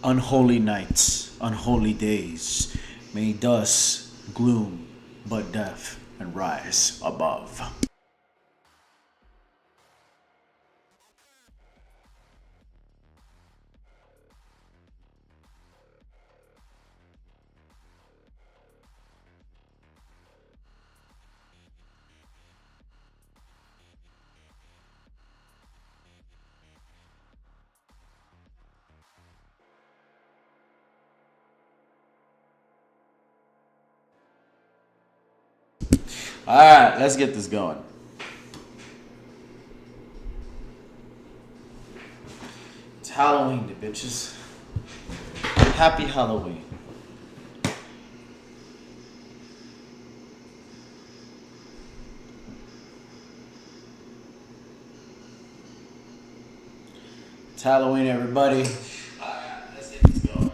Unholy nights, unholy days, may dust, gloom, but death, and rise above. All right, let's get this going. It's Halloween, the bitches. Happy Halloween. It's Halloween, everybody. All right, let's get this going.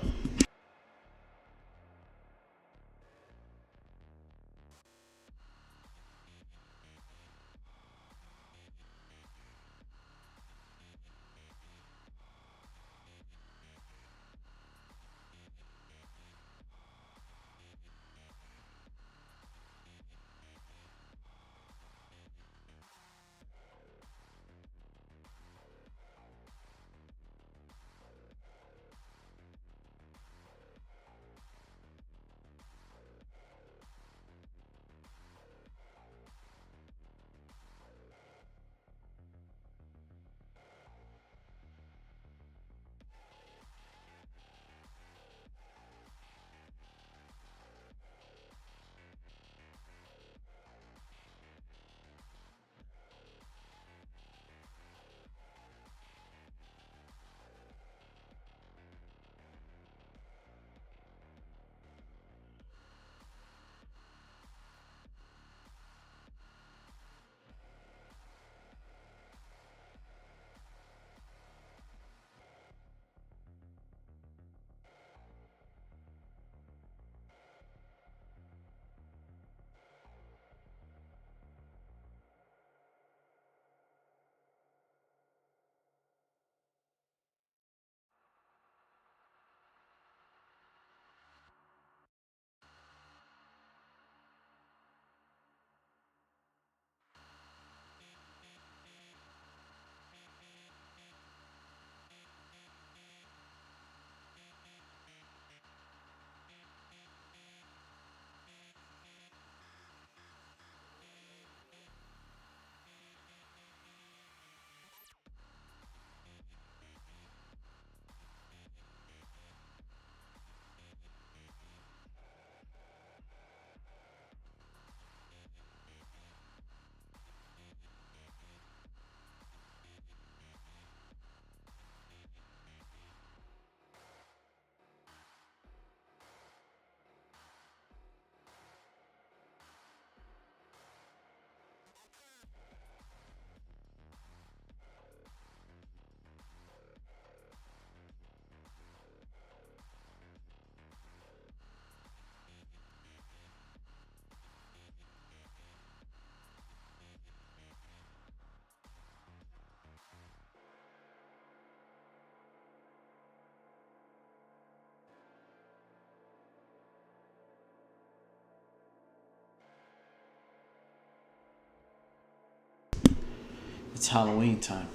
It's Halloween time.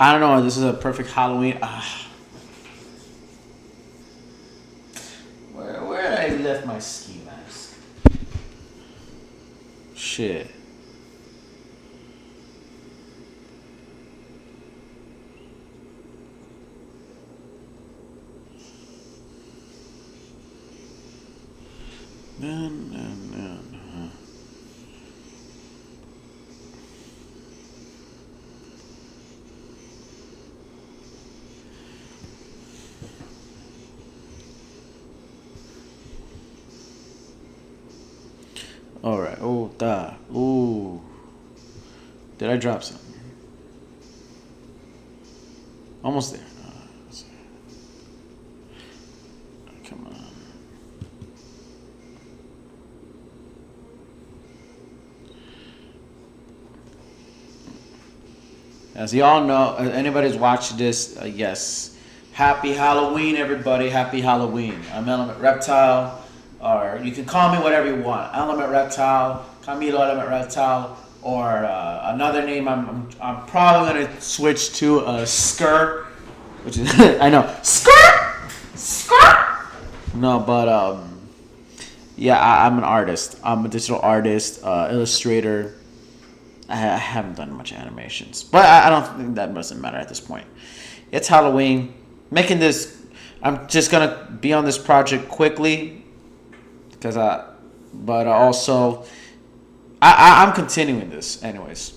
I don't know. This is a perfect Halloween. Where did I left my ski mask? Shit. Man. All right. Oh, da. Ooh. Did I drop something? Almost there. Come on. As y'all know, anybody's watching this, yes. Happy Halloween, everybody. Happy Halloween. I'm Element Reptile, or you can call me whatever you want. Element Reptile, Camilo Element Reptile, or another name I'm probably going to switch to Skr, which is, I know, Skr! Skr! No, but, yeah, I'm an artist. I'm a digital artist, illustrator. I haven't done much animations, but I don't think that doesn't matter at this point. It's Halloween. Making this, I'm just gonna be on this project quickly because but also, I'm continuing this anyways.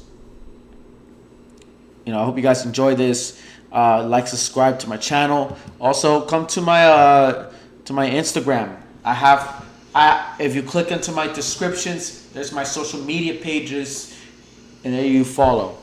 I hope you guys enjoy this. Like, subscribe to my channel. Also, come to my Instagram. If you click into my descriptions, there's my social media pages. And there you follow.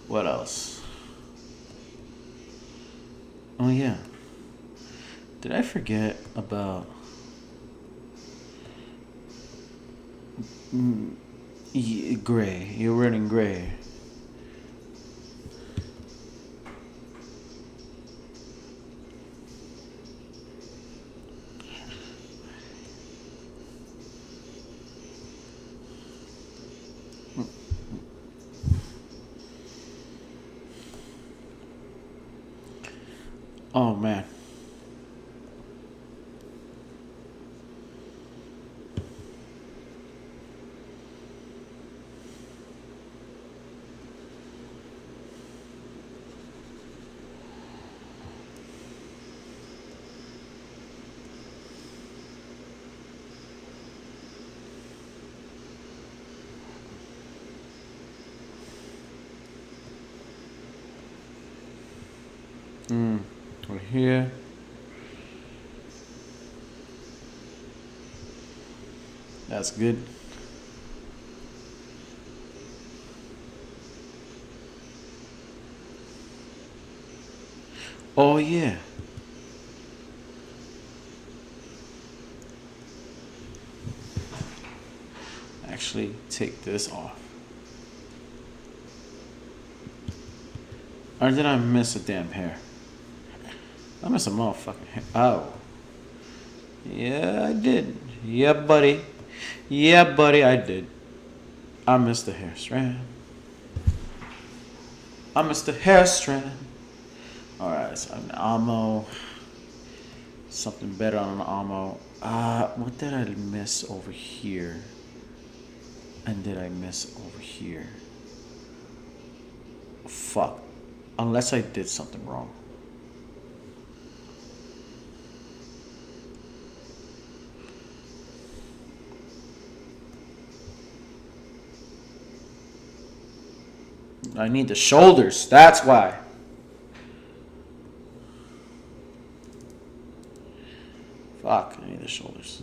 What else? Oh yeah. Did I forget about gray? You're running gray. Oh man. Right here. That's good. Oh yeah. Actually, take this off. Or did I miss a damn hair? I missed a motherfucking hair. Oh. Yeah, I did. Yeah, buddy. Yeah, buddy, I did. I missed the hair strand. I missed the hair strand. Alright, so an ammo. Something better on an ammo. What did I miss over here? And did I miss over here? Fuck. Unless I did something wrong. I need the shoulders. That's why. Fuck, I need the shoulders.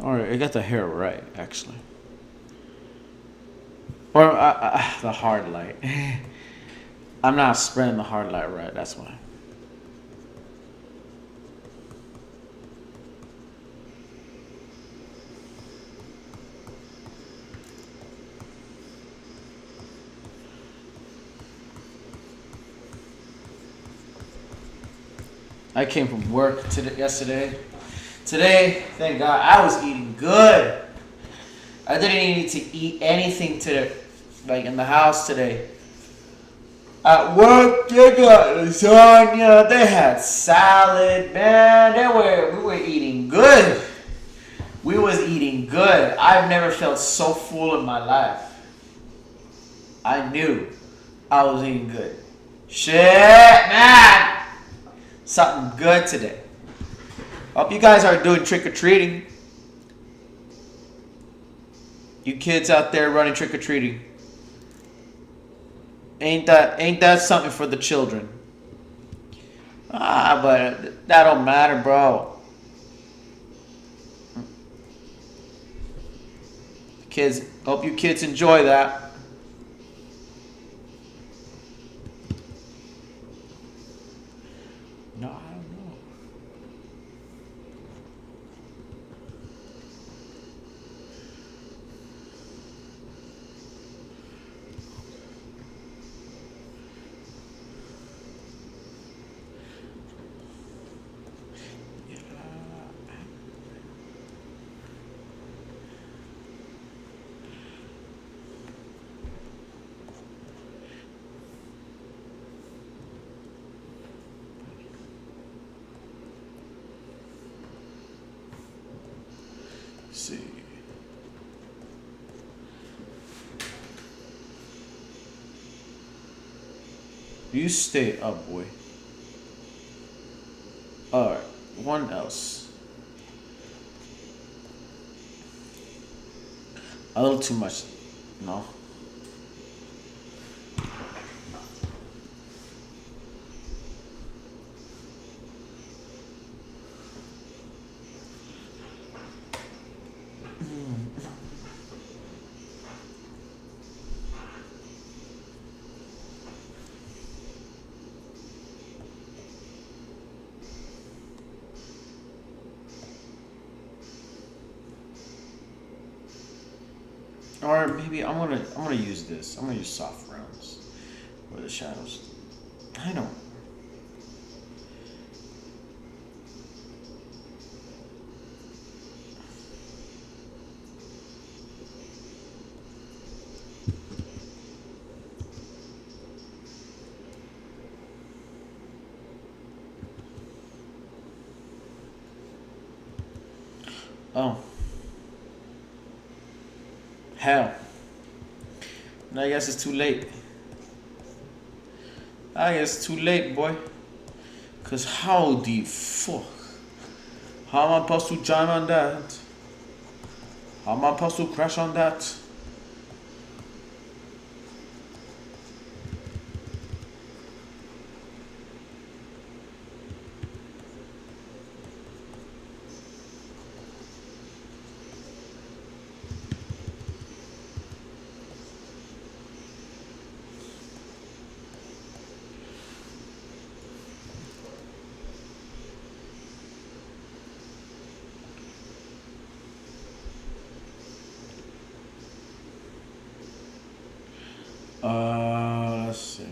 Or I got the hair right, actually. Or the hard light. I'm not spreading the hard light right, that's why. I came from work yesterday. Today, thank God, I was eating good. I didn't need to eat anything like in the house today. At work, they got lasagna. They had salad. Man, we were eating good. We was eating good. I've never felt so full in my life. I knew I was eating good. Shit, man. Something good today. Hope you guys are doing trick or treating. You kids out there running trick or treating. Ain't that something for the children? But that don't matter, bro. Kids, hope you kids enjoy that. No, I don't know. See. You stay up, boy. Alright, one else. A little too much, no? Or maybe I'm gonna use this. I'm gonna use soft rounds for the shadows. I don't. Oh. Hell. I guess it's too late. I guess it's too late, boy. Cause how the fuck? How am I supposed to jam on that? How am I supposed to crash on that? Let's see.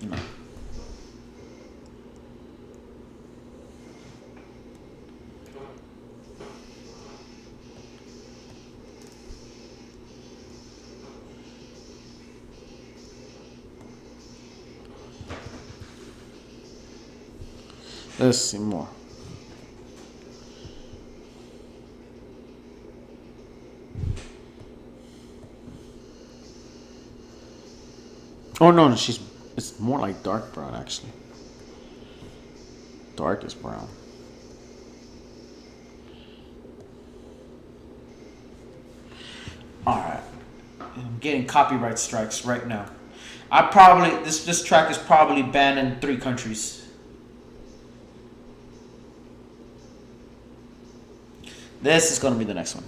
No. Let's see more. Oh no, no, it's more like dark brown actually. Darkest brown. Alright. I'm getting copyright strikes right now. This track is probably banned in 3 countries. This is gonna be the next one.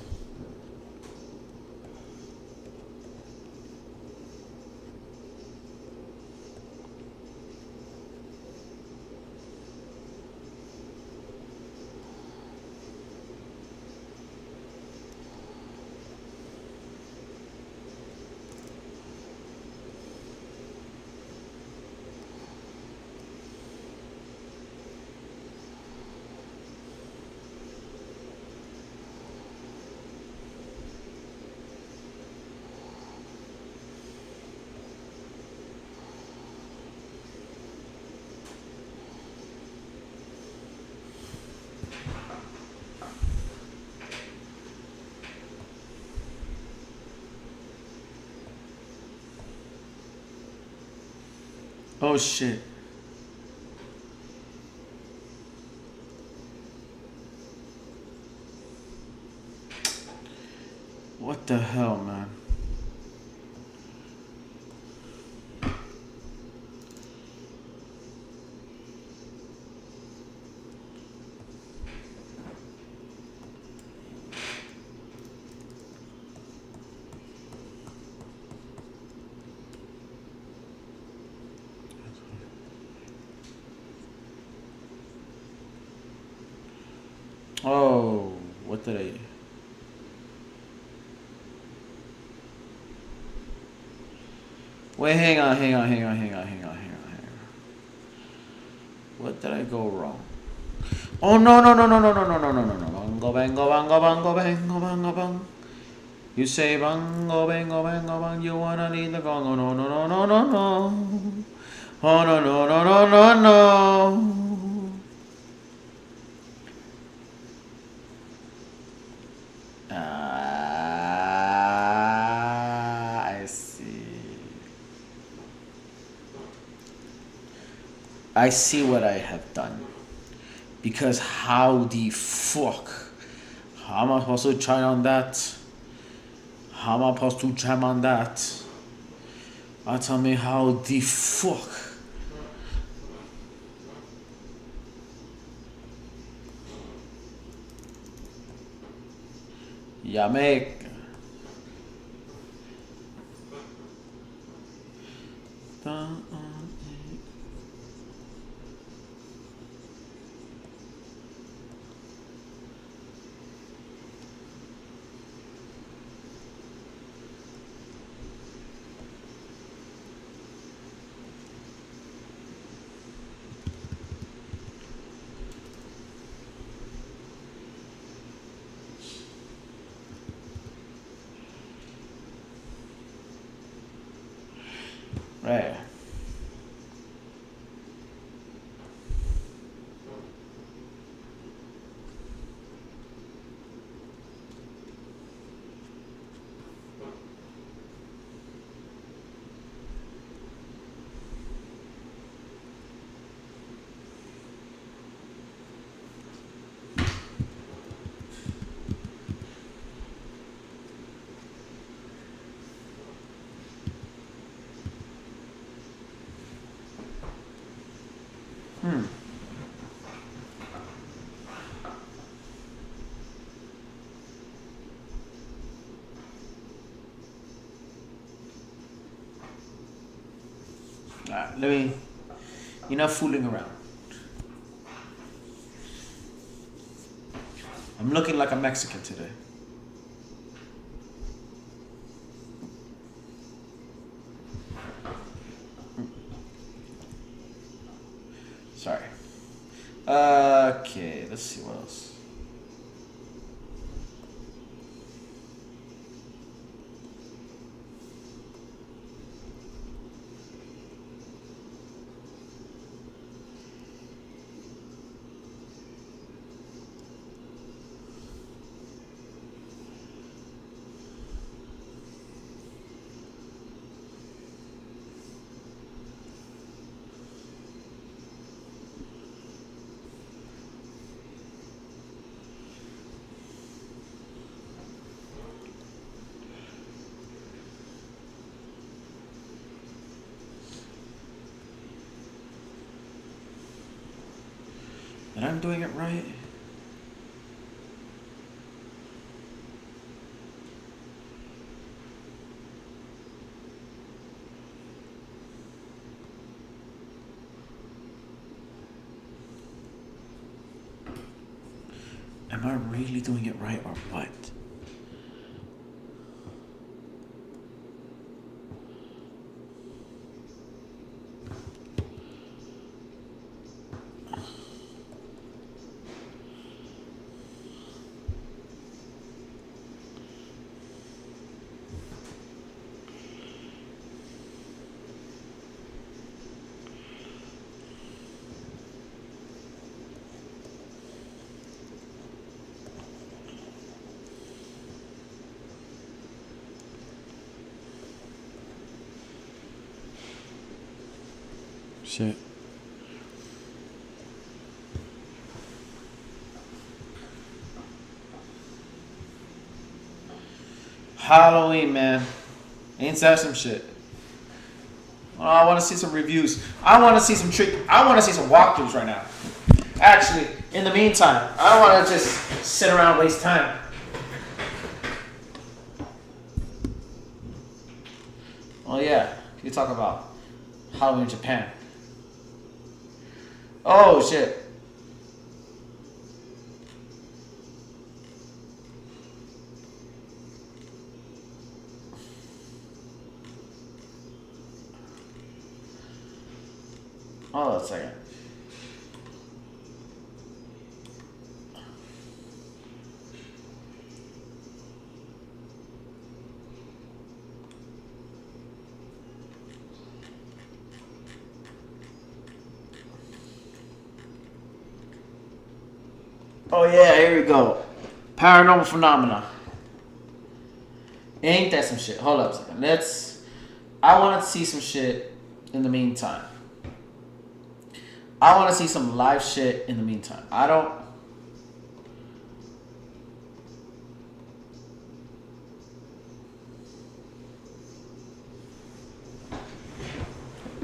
Oh shit. What the hell, man? Oh, what did I? Wait, hang on. What did I go wrong? Oh no. Bango. You say bango. You wanna need the gong? Oh no. Oh no. I see. I see what I have done. Because how the fuck? How am I supposed to try on that? How am I supposed to jam on that? Tell me how the fuck? Yamek. Right. Let me. You're not fooling around. I'm looking like a Mexican today. Sorry. Okay, let's see what else. I'm doing it right? Am I really doing it right or what? Shit. Halloween, man. Ain't that some shit? Oh, I want to see some reviews. I want to see some I want to see some walkthroughs right now. Actually, in the meantime, I don't want to just sit around and waste time. Oh yeah, you talk about Halloween in Japan. Oh shit. Hold on a second. Oh yeah, here we go. Paranormal phenomena. Ain't that some shit? Hold up a second. I want to see some shit in the meantime. I want to see some live shit in the meantime. I don't.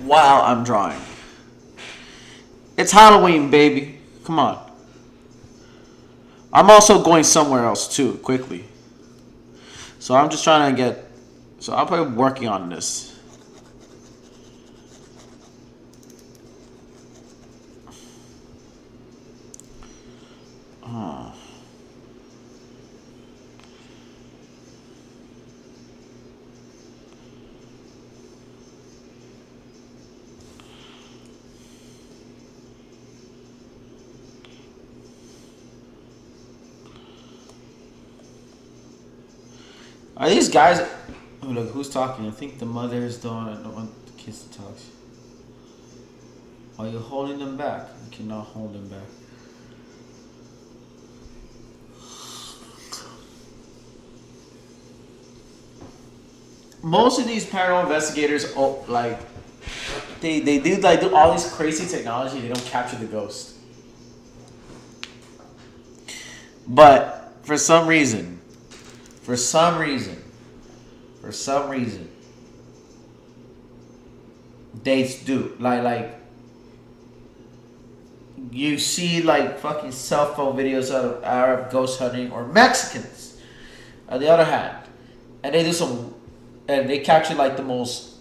While I'm drawing. It's Halloween, baby. Come on. I'm also going somewhere else too, quickly. So I'm just trying to get. So I'm probably working on this. Are these guys? Oh, look, who's talking? I think the mothers don't want the kids to talk. Are you holding them back? You cannot hold them back. Most of these paranormal investigators, like, they do all this crazy technology. They don't capture the ghost. But for some reason, they do. Like you see like fucking cell phone videos of Arab ghost hunting or Mexicans, on the other hand, and they capture like the most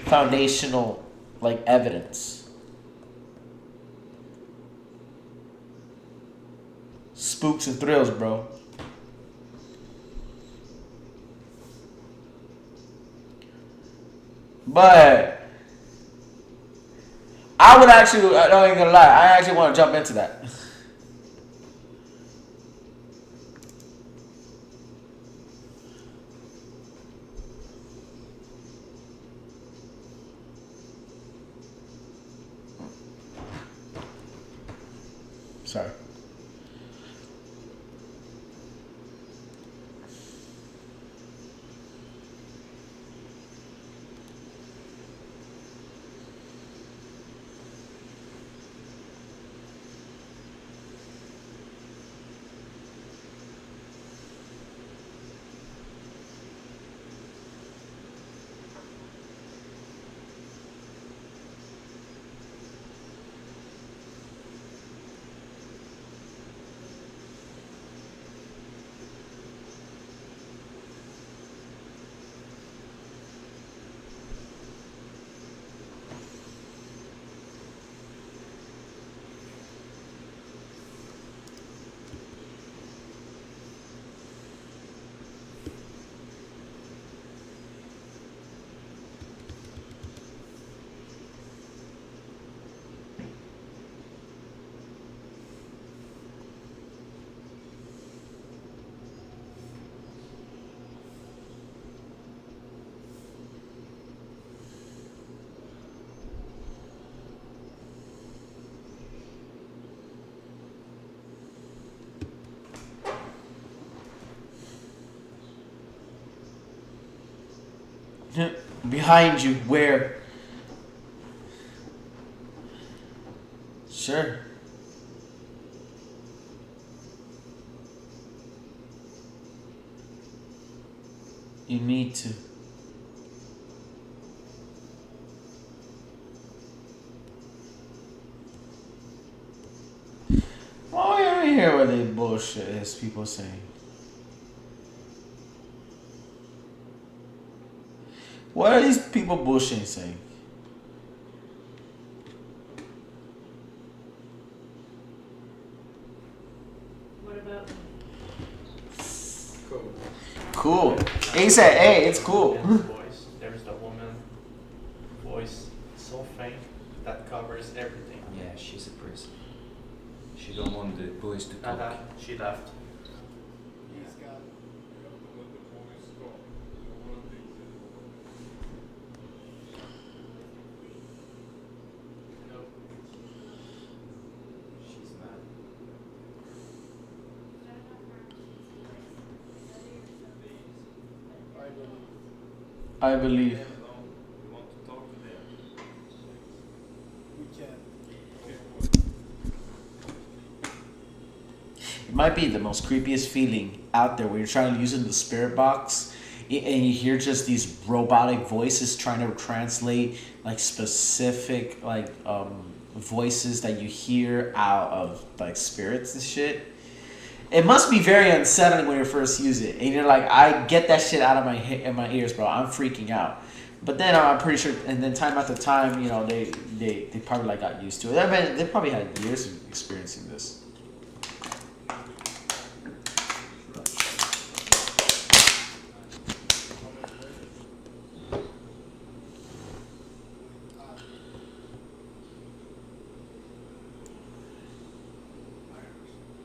foundational like evidence. Spooks and thrills, bro. But I would actually, I don't even gonna lie, I actually want to jump into that. Sorry. Behind you, where? Sure. You need to. Oh, yeah, I hear what the bullshit is people saying. What are these people bullshitting saying? What about Cool. Cool. He said, hey, it's cool. And voice. There's the woman voice so faint that covers everything. Yeah, she's a priest. She don't want the boys to talk. She left. She's mad. I believe. We want to talk to them. It might be the most creepiest feeling out there where you're trying to use it in the spirit box and you hear just these robotic voices trying to translate like specific voices that you hear out of like spirits and shit. It must be very unsettling when you first use it and you're like, I get that shit out of my ears, bro. I'm freaking out. But then I'm pretty sure, and then time after time, you know, they probably like got used to it. I mean, they probably had years of experiencing this.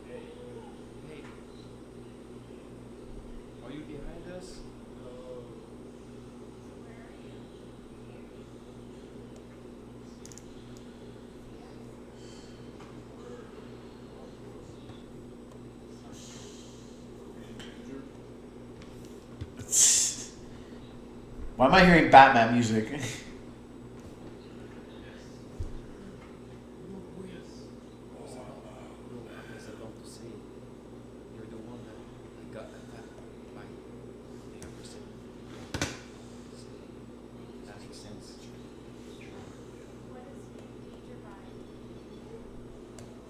Hey. Are you behind us? Why am I hearing Batman music? I was about to say, you're the one that got attacked by the Empress. That makes sense.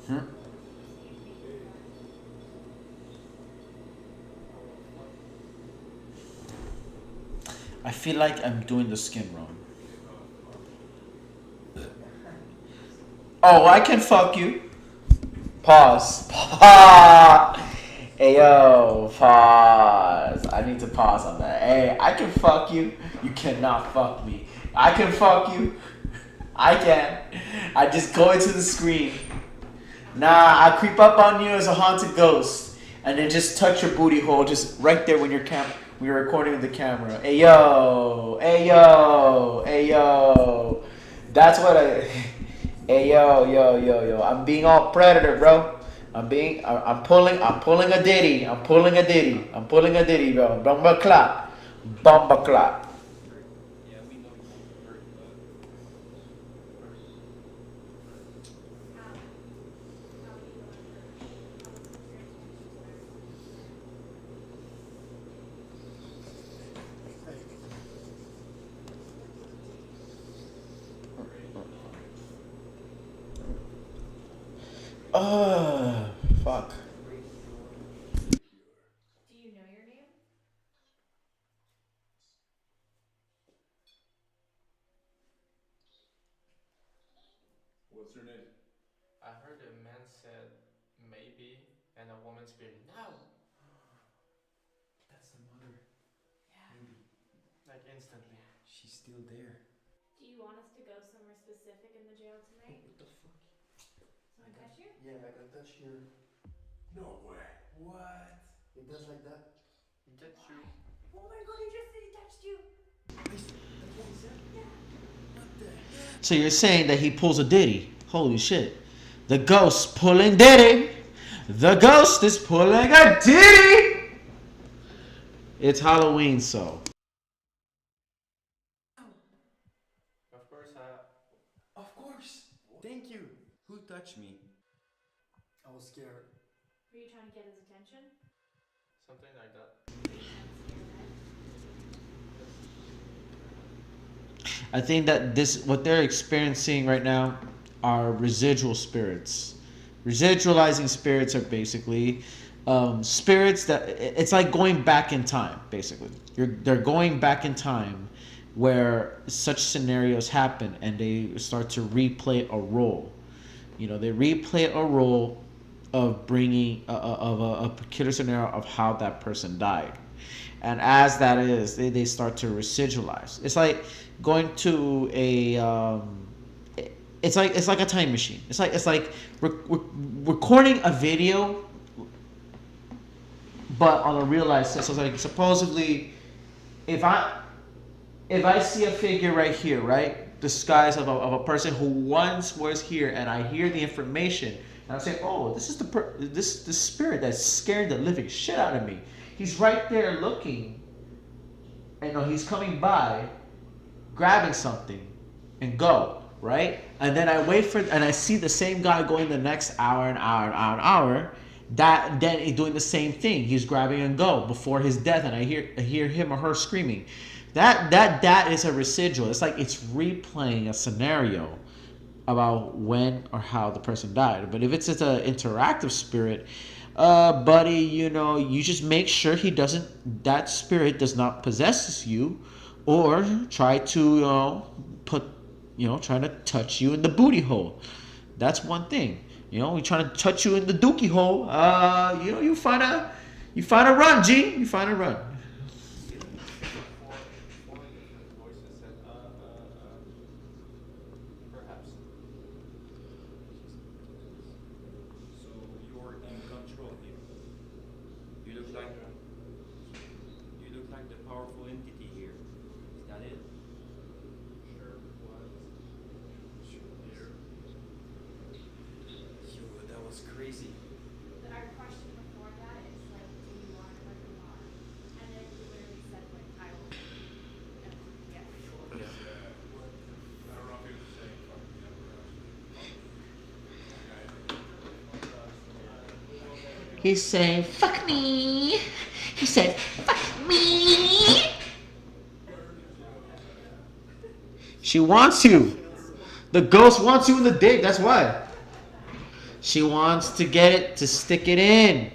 Hmm? I feel like I'm doing the skin wrong. Oh, I can fuck you. Pause. Pause. Hey yo, pause. I need to pause on that. Hey, I can fuck you. You cannot fuck me. I can fuck you. I can. I just go into the screen. Nah, I creep up on you as a haunted ghost, and then just touch your booty hole, just right there when you're recording with the camera. Hey yo, hey yo, hey yo. That's what I. Hey yo. I'm being all predator, bro. I'm pulling a ditty. I'm pulling a ditty, bro. Bomba clap. Bomba clap. Yeah, we know you want to hurt, but Fuck. Do you know your name? What's her name? I heard a man said maybe and a woman screamed no. that's the mother. Yeah. Maybe Like instantly. she's still there. Do you want us to go somewhere specific in the jail tonight? What the fuck? Someone touch you? Yeah, I got touch here. No way. What? It does like that. He gets you. Oh my god, he just said he touched you! That's what he said? What the heck? So you're saying that he pulls a ditty? Holy shit. The ghost pulling ditty. The ghost is pulling a ditty. It's Halloween, so. touch me? I was scared. Were you trying to get his attention? Something like that. Were you trying to scare him? I think that this what they're experiencing right now are residual spirits. Residualizing spirits are basically spirits that it's like going back in time. Basically, they're going back in time where such scenarios happen, and they start to replay a role. You know, they replay a role of bringing of a particular scenario of how that person died, and as that is, they start to residualize. It's like going to a it's like a time machine. It's like recording a video, but on a realized sense. So it's like supposedly, if I see a figure right here, right, disguise of a person who once was here, and I hear the information, and I say, oh, this is the spirit that's scaring the living shit out of me. He's right there looking, and he's coming by, grabbing something, and go. Right? And then I wait and I see the same guy going the next hour. Then he's doing the same thing. He's grabbing and go before his death, and I hear him or her screaming. That is a residual. It's like it's replaying a scenario about when or how the person died. But if it's an interactive spirit, buddy, you just make sure that spirit does not possess you, or try to trying to touch you in the booty hole. That's one thing. We trying to touch you in the dookie hole. You find a run, G. You find a run. Four different voices said, perhaps. So you're in control here. You look like the powerful entity here. Is that it? Sure was. Sure. Yo, that was crazy. Our question before that is like, do you want it like you are? And then you literally said like, I will. And yeah. Yeah. I don't know if he was saying fucking He's saying, fuck me. He said, fuck me. She wants you. The ghost wants you in the dick. That's why. She wants to get it, to stick it in.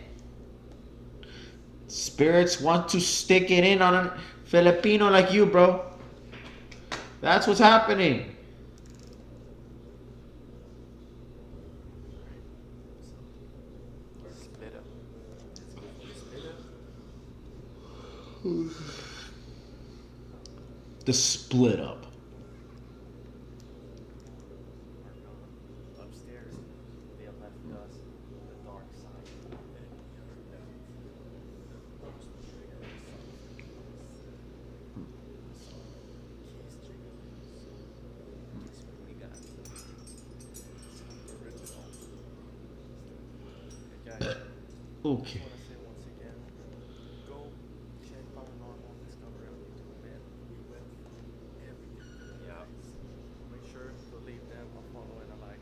Spirits want to stick it in on a Filipino like you, bro. That's what's happening. split up. The split up. Upstairs, they have left us the dark side. We got some originals. Hey guys, Okay. I want to say once again, go check Paranormal Discovery on YouTube, man. We went everything. Yeah. Make sure to leave them a follow and a like.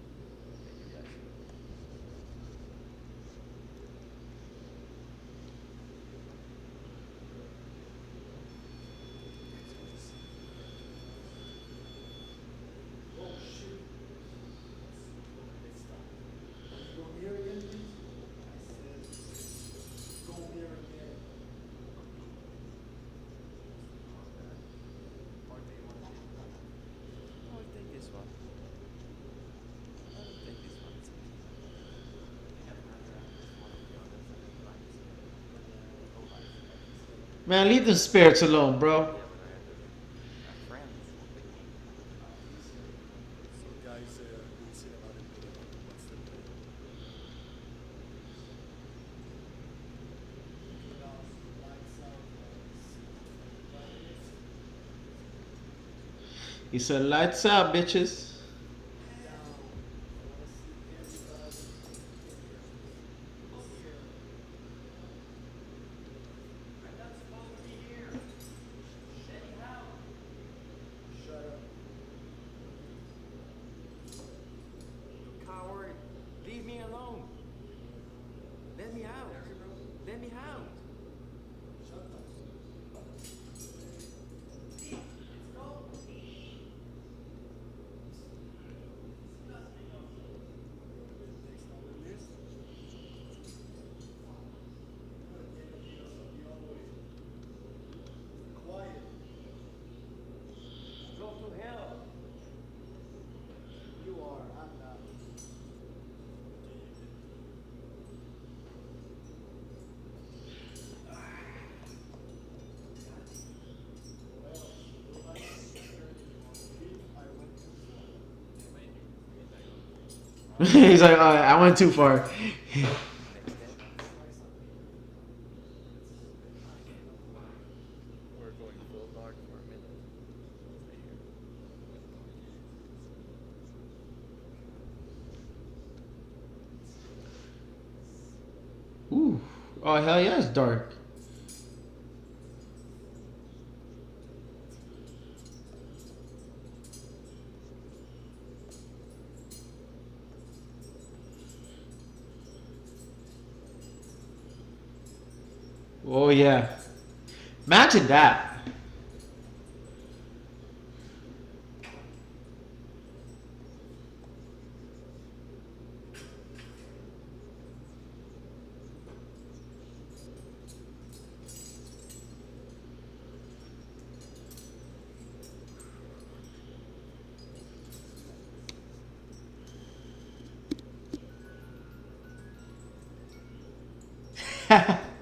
Thank you guys. Oh shit. Go here again, please. I said, go here again. Or do you want to see? Oh, I think this one. I don't think this one is okay. I got another one of the others that I like. No life. Man, leave the spirits alone, bro. Friends. So guys, we'll see about it later. What's the plan? He said, lights out, bitches. Shut up. You coward. He's like, oh, I went too far. Next day. We're going full dark for a minute. Stay here. Ooh. Oh, hell yeah, it's dark. Oh, yeah. Imagine that.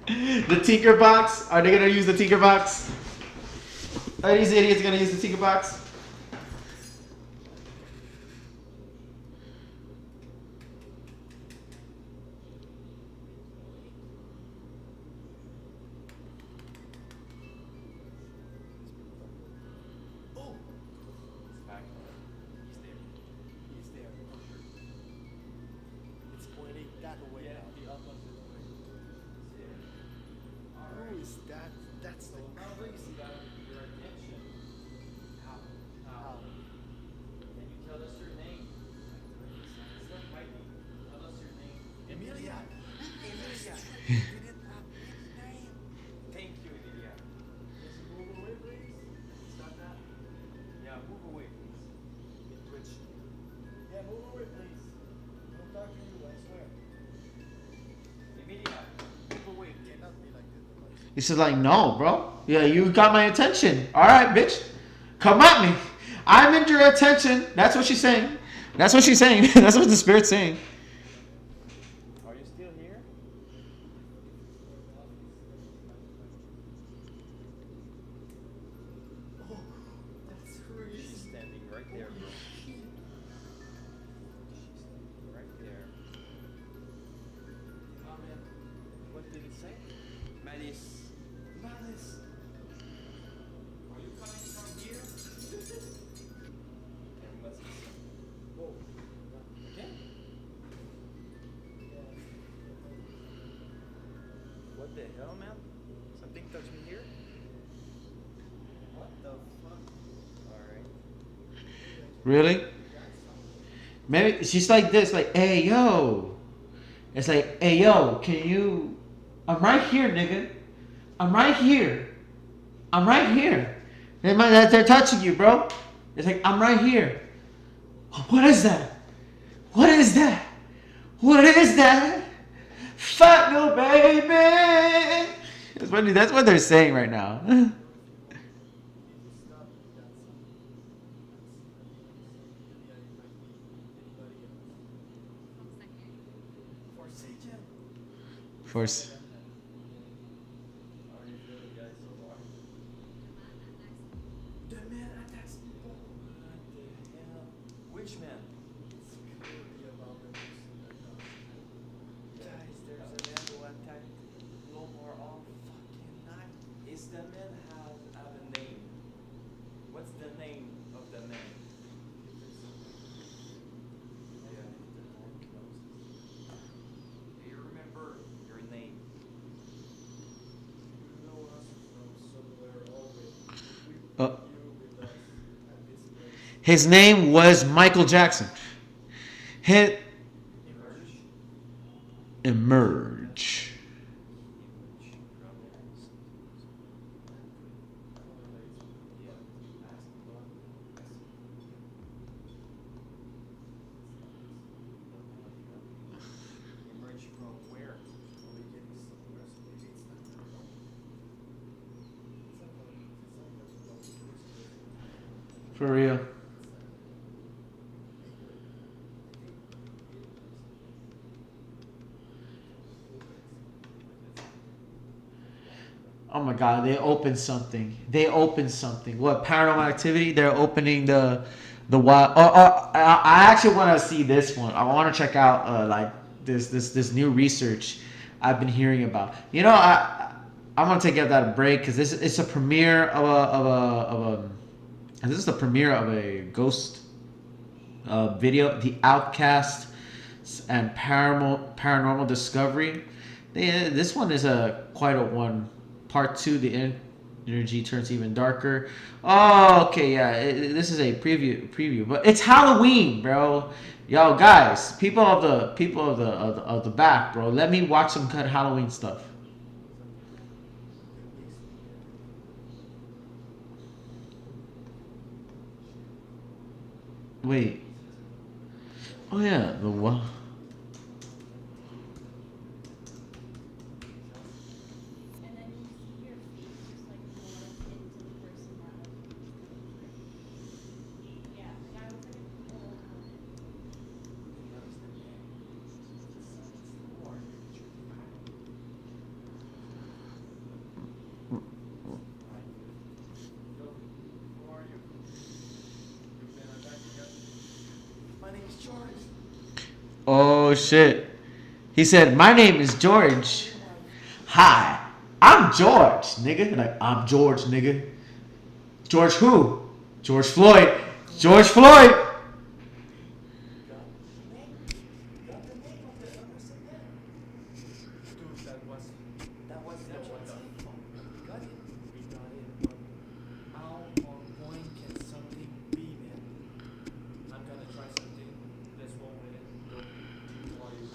The Tinker box? Are they gonna use the Tinker box? Are these idiots gonna use the Tinker box? Oh, It's back. He's there. he's there. It's pointing that way Yeah, now. the opposite way. He's there. Who is that? That's the crazy. Got your attention. How? How? Can you tell us your name? Stop hiding. Tell us your name. Emilia. Emilia. You didn't have any name. Thank you, Emilia. Just move away, please. Stop that. Yeah, move away, please. It twitched. Yeah, move away, please. Don't talk to you, I swear. Emilia, move away, please. Cannot be like this. He's just like, no, bro. Yeah, you got my attention. All right, bitch. Come at me. I'm in your attention. That's what she's saying. That's what she's saying. That's what the spirit's saying. Are you still here? Oh, that's crazy. She's standing right there, bro. Holy shit. She's right there. Oh man, what did it say? Malice. Malice. Are you coming from here? There must be some. Whoa. Again? What the hell, man? Something touched me here? What the fuck? Alright. Really? Maybe she's like this, like, hey, yo. It's like, hey, yo, can you... I'm right here, nigga. I'm right here. I'm right here. They're touching you, bro. It's like, I'm right here. What is that? What is that? What is that? Fat no baby. That's what they're saying right now. Stop. Forsaken. Force. How are you feeling, guys, so far? The man attacks people. What the hell? Which man? It's clearly about the person that does it. Guys, there's a man who attacked Lomar all fucking night. Is the man have a name? What's the name of the man? Yeah, the Lord knows. Do you remember your name? You know us from somewhere always. We Uh. put you with us at this place. His name was Michael Jackson. Hit Emerge. emerge. Emerge from where? We get this somewhere, so maybe it's not that long. Somebody- For real. Oh my God! They opened something. They opened something. What, Paranormal Activity? They're opening the The wild. I actually want to see this one. I want to check out like this new research I've been hearing about. You know, I'm gonna take that a break because it's a premiere this is the premiere of a ghost video, The Outcast and Paranormal Discovery. This one is quite a one. Part 2, the energy turns even darker. Oh, okay, yeah. This is a preview, but it's Halloween, bro. Yo, guys, people of the back, bro. Let me watch some good Halloween stuff. Wait. Oh yeah, the what? And then you see your face just like morph into the person that was yeah, the guy was like an old woman. Who are you? You've been attacking us. My name is George. Oh shit. He said, "My name is George. Hi, I'm George, nigga." Like, I'm George, nigga. George who? George Floyd. George Floyd. Dude, that was the one. We got it. But how on point can something be, man? I'm gonna try something. Let's roll with it. Who are you?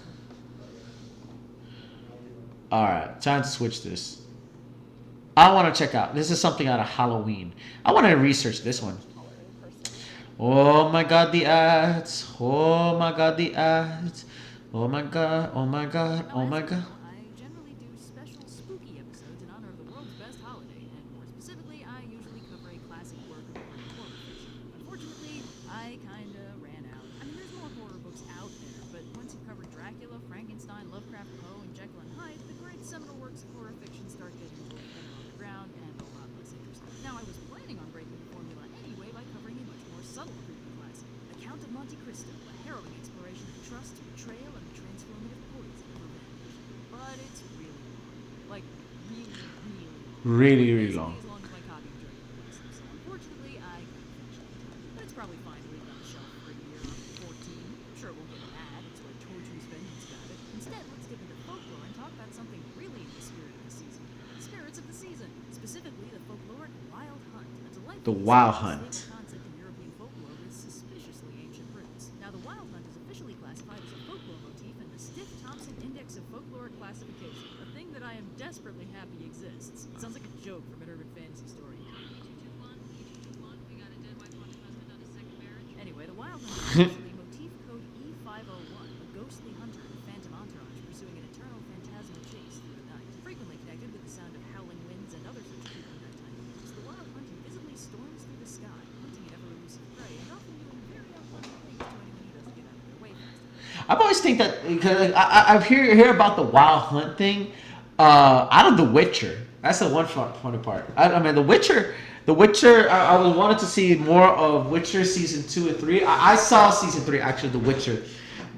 All right, time to switch this. I want to check out. This is something out of Halloween. I want to research this one. Oh my god, the ads. Oh my god, the ads. Oh my god, oh my god, oh my god. I generally do special spooky episodes in honor of the world's best holiday, and more specifically, I usually cover a classic work of horror fiction. Unfortunately, I kinda ran out. I mean, there's more horror books out there, but once you've covered Dracula, Frankenstein, Lovecraft, Poe, and Jekyll and Hyde, the great seminal works of horror fiction start getting a little better on the ground and a lot less interesting. Now, I was planning on breaking the formula anyway by covering a much more subtle creepy classic, The Count of Monte Cristo, a harrowing exploration of trust, betrayal, and the transformative poison of revenge. But it's really long. Like, really, really long. Really long. Basically as long as my copy of Dracula Classic, so unfortunately, I couldn't finish it. But it's probably fine to leave it on the shelf for a year or 14. I'm sure it won't get mad. It's where Tortu's vengeance got it. Instead, let's dip into folklore and talk about something really in the spirit of the season. The spirits of the season, specifically the folkloric wild hunt. A delightful The wild stable hunt. concept in European folklore with suspiciously ancient roots. Now, the wild hunt is officially classified as a folklore motif in the Stiff Thompson Index of Folkloric Classification, a thing that I am desperately happy exists. It sounds like a joke from an urban fantasy story. Anyway, the wild hunt is actually motif code E501, a ghostly hunter and phantom entourage pursuing an eternal phantasmal chase through the night. Frequently connected with the sound of howling winds and other such creepy nighttime motifs, the wild hunt invisibly storms through the sky, hunting an ever-elusive prey, and often doing very unpleasant things to anyone who doesn't get out of their way fast enough. I've always think that because I hear about the wild hunt thing out of The Witcher. That's the one funny part. I mean, The Witcher. The Witcher. I wanted to see more of Witcher season 2 and 3. I saw season 3 actually, The Witcher,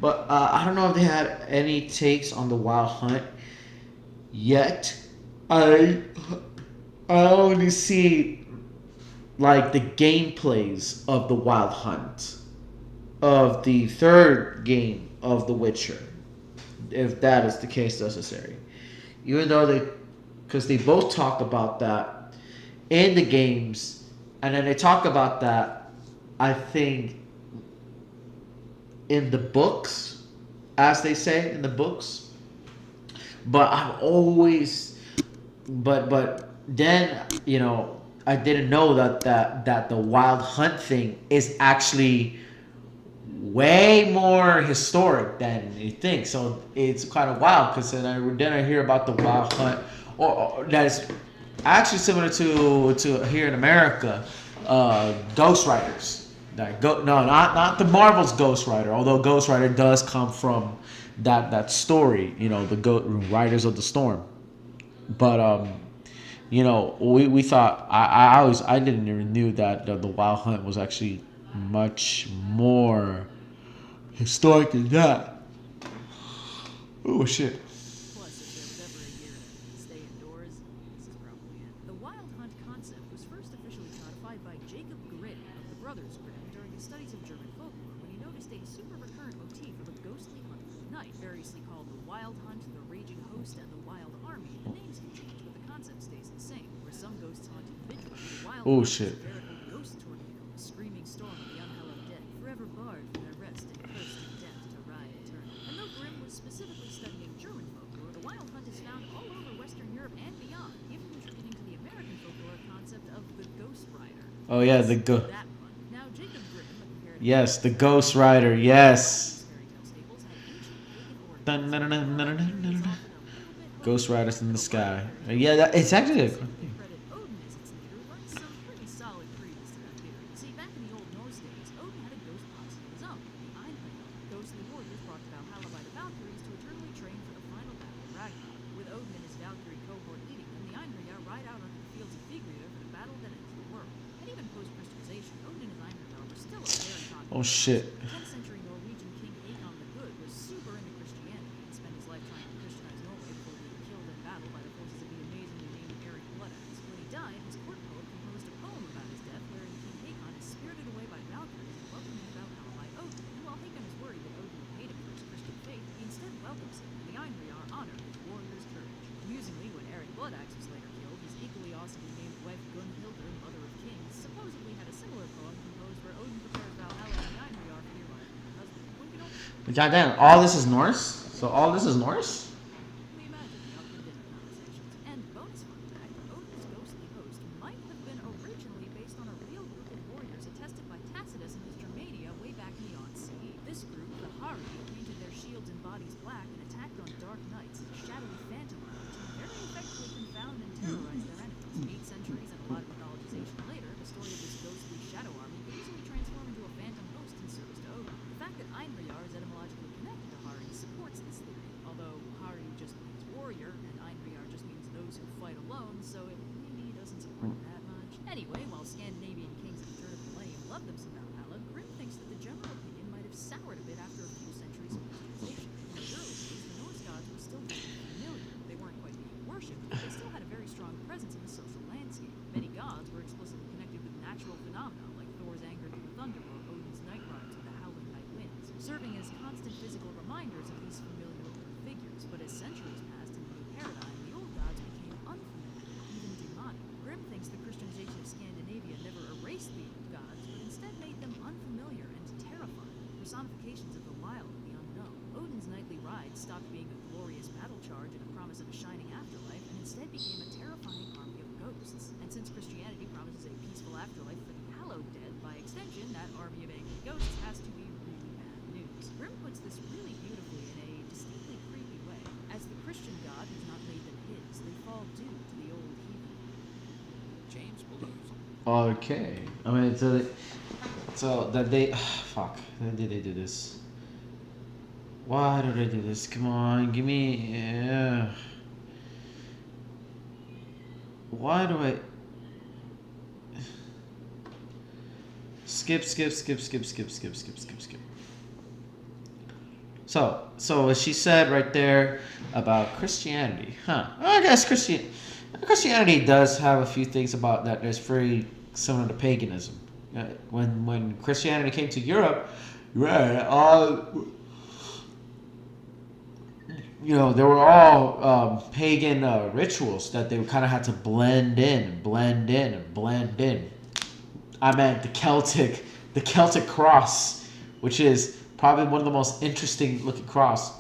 but I don't know if they had any takes on the wild hunt yet. I only see like the gameplays of the wild hunt of the third game of The Witcher, if that is the case necessary. Even though because they both talk about that in the games, and then they talk about that, I think, in the books, as they say in the books. But I've always, but then I didn't know that the wild hunt thing is actually way more historic than you think. So it's kind of wild because then I hear about the wild hunt, or that is actually similar to here in America, Ghost Riders. Not the Marvel's Ghost Rider, although Ghost Rider does come from that story, the Riders of the Storm. But we thought I didn't even knew that the wild hunt was actually much more historic than that. Oh shit. Plus, if there was ever a year to stay indoors, this is probably it. The wild hunt concept was first officially codified by Jacob Grimm of the Brothers Grimm during his studies of German folklore when he noticed a super recurrent motif of a ghostly hunt for the night, variously called the Wild Hunt, the Raging Host, and the Wild Army. The names can change, but the concept stays the same. Where some ghosts hunt individually, the Wild Oh, Hunt shit. is a veritable ghost tornado, a screaming storm of the unhallowed dead, forever barred from their rest and cursed in death to ride eternal. And though Grimm was specifically studying German folklore, the Wild Hunt is found all over Western Europe and beyond, even contributing to the American folklore concept of the Ghost Rider. Oh yeah, the go. That one. Now, Jacob Grimm, a comparative Yes, the Ghost Rider. Yes. fairy tale staples, had ancient pagan Dun, origins. dun, dun, dun, dun, dun, dun, dun. Often a little bit Ghost Riders in the sky. Yeah, that, it's actually a. credit Odin as its leader runs some pretty solid credence to that theory. See, back in the Old Norse days, Odin had a ghost posse of his own, the Einherjar, ghostly warriors brought to Valhalla by the Valkyries to eternally train for the final battle of Ragnarok. With Odin and his Valkyrie cohort leading them, the Einherjar ride out onto the fields of Vigrid for the battle that ends the world. And even post-Christianization, Odin and his Einherjar were still a very controversial. Oh shit. 10th century Norwegian king Haakon the Good was super into Christianity and spent his life trying to Christianize Norway before being killed in battle by the forces of the amazingly named Eric Bloodaxe. When he died, his court poet composed a poem about his death wherein King Haakon is spirited away by Valkyries and welcomed to Valhalla by Odin. And while Haakon is worried that Odin will hate him for his Christian faith, he instead welcomes him, and the Einherjar honor his warrior's courage. Amusingly, when Eric Bloodaxe was later killed, his equally awesomely named wife Gunhildr, Mother of Kings, supposedly had a similar poem composed where Odin prepares Valhalla and the Einherjar for the arrival of her husband. One can only Goddamn, all this is Norse? So all this is Norse? imagine the up and dinner conversations. And bonus fun fact, Odin's ghostly host might have been originally based on a real group of warriors attested by Tacitus in his Germania way back in the Odyssey. This group, the Hari, painted their shields and bodies black and attacked on dark nights as shadowy phantom armies to very effectively confound and terrorize their enemies. 8 centuries and a lot of mythologization later, the story of this ghostly shadow army could easily transform into a phantom host in service to Odin. The fact that Einherjar is etymologically connected to Hari supports this theory, although Hari just means warrior and Einherjar just means those who fight alone, so it maybe doesn't support it that much. Anyway, while Scandinavian kings of the turn of the millennium loved them some Valhalla, Grimm thinks that the general opinion might have soured a bit after a few centuries of Christianization. In the early days, the Norse gods were still very familiar. They weren't quite being worshipped, but they still had a very strong presence in the social landscape. Many gods were explicitly connected with natural phenomena like Thor's anger through the thunder or Odin's night rides with the howling night winds, serving as constant physical reminders of these familiar figures. But as centuries passed in the new paradigm, the old gods became unfamiliar, even demonic. Grimm thinks the Christianization of Scandinavia never erased the old gods, but instead made them unfamiliar and terrifying, personifications of the wild and the unknown. Odin's nightly rides stopped being a glorious battle charge and a promise of a shining afterlife, and instead became a terrifying army of ghosts. And since Christianity promises a peaceful afterlife for the hallowed dead, by extension, that army of angry ghosts has to be really bad news. Grimm puts this really beautifully in a distinctly creepy way. As the Christian God has not made them his, they fall due to the old heathen. James believes. Okay. I mean, so that they. Fuck. Why did they do this? Why did they do this? Come on, give me. Yeah. Why do I. Skip. So as she said right there about Christianity, I guess Christianity does have a few things about that that's very similar to paganism. When Christianity came to Europe, right, they were all pagan rituals that they kind of had to blend in. I meant the Celtic cross, which is probably one of the most interesting looking cross,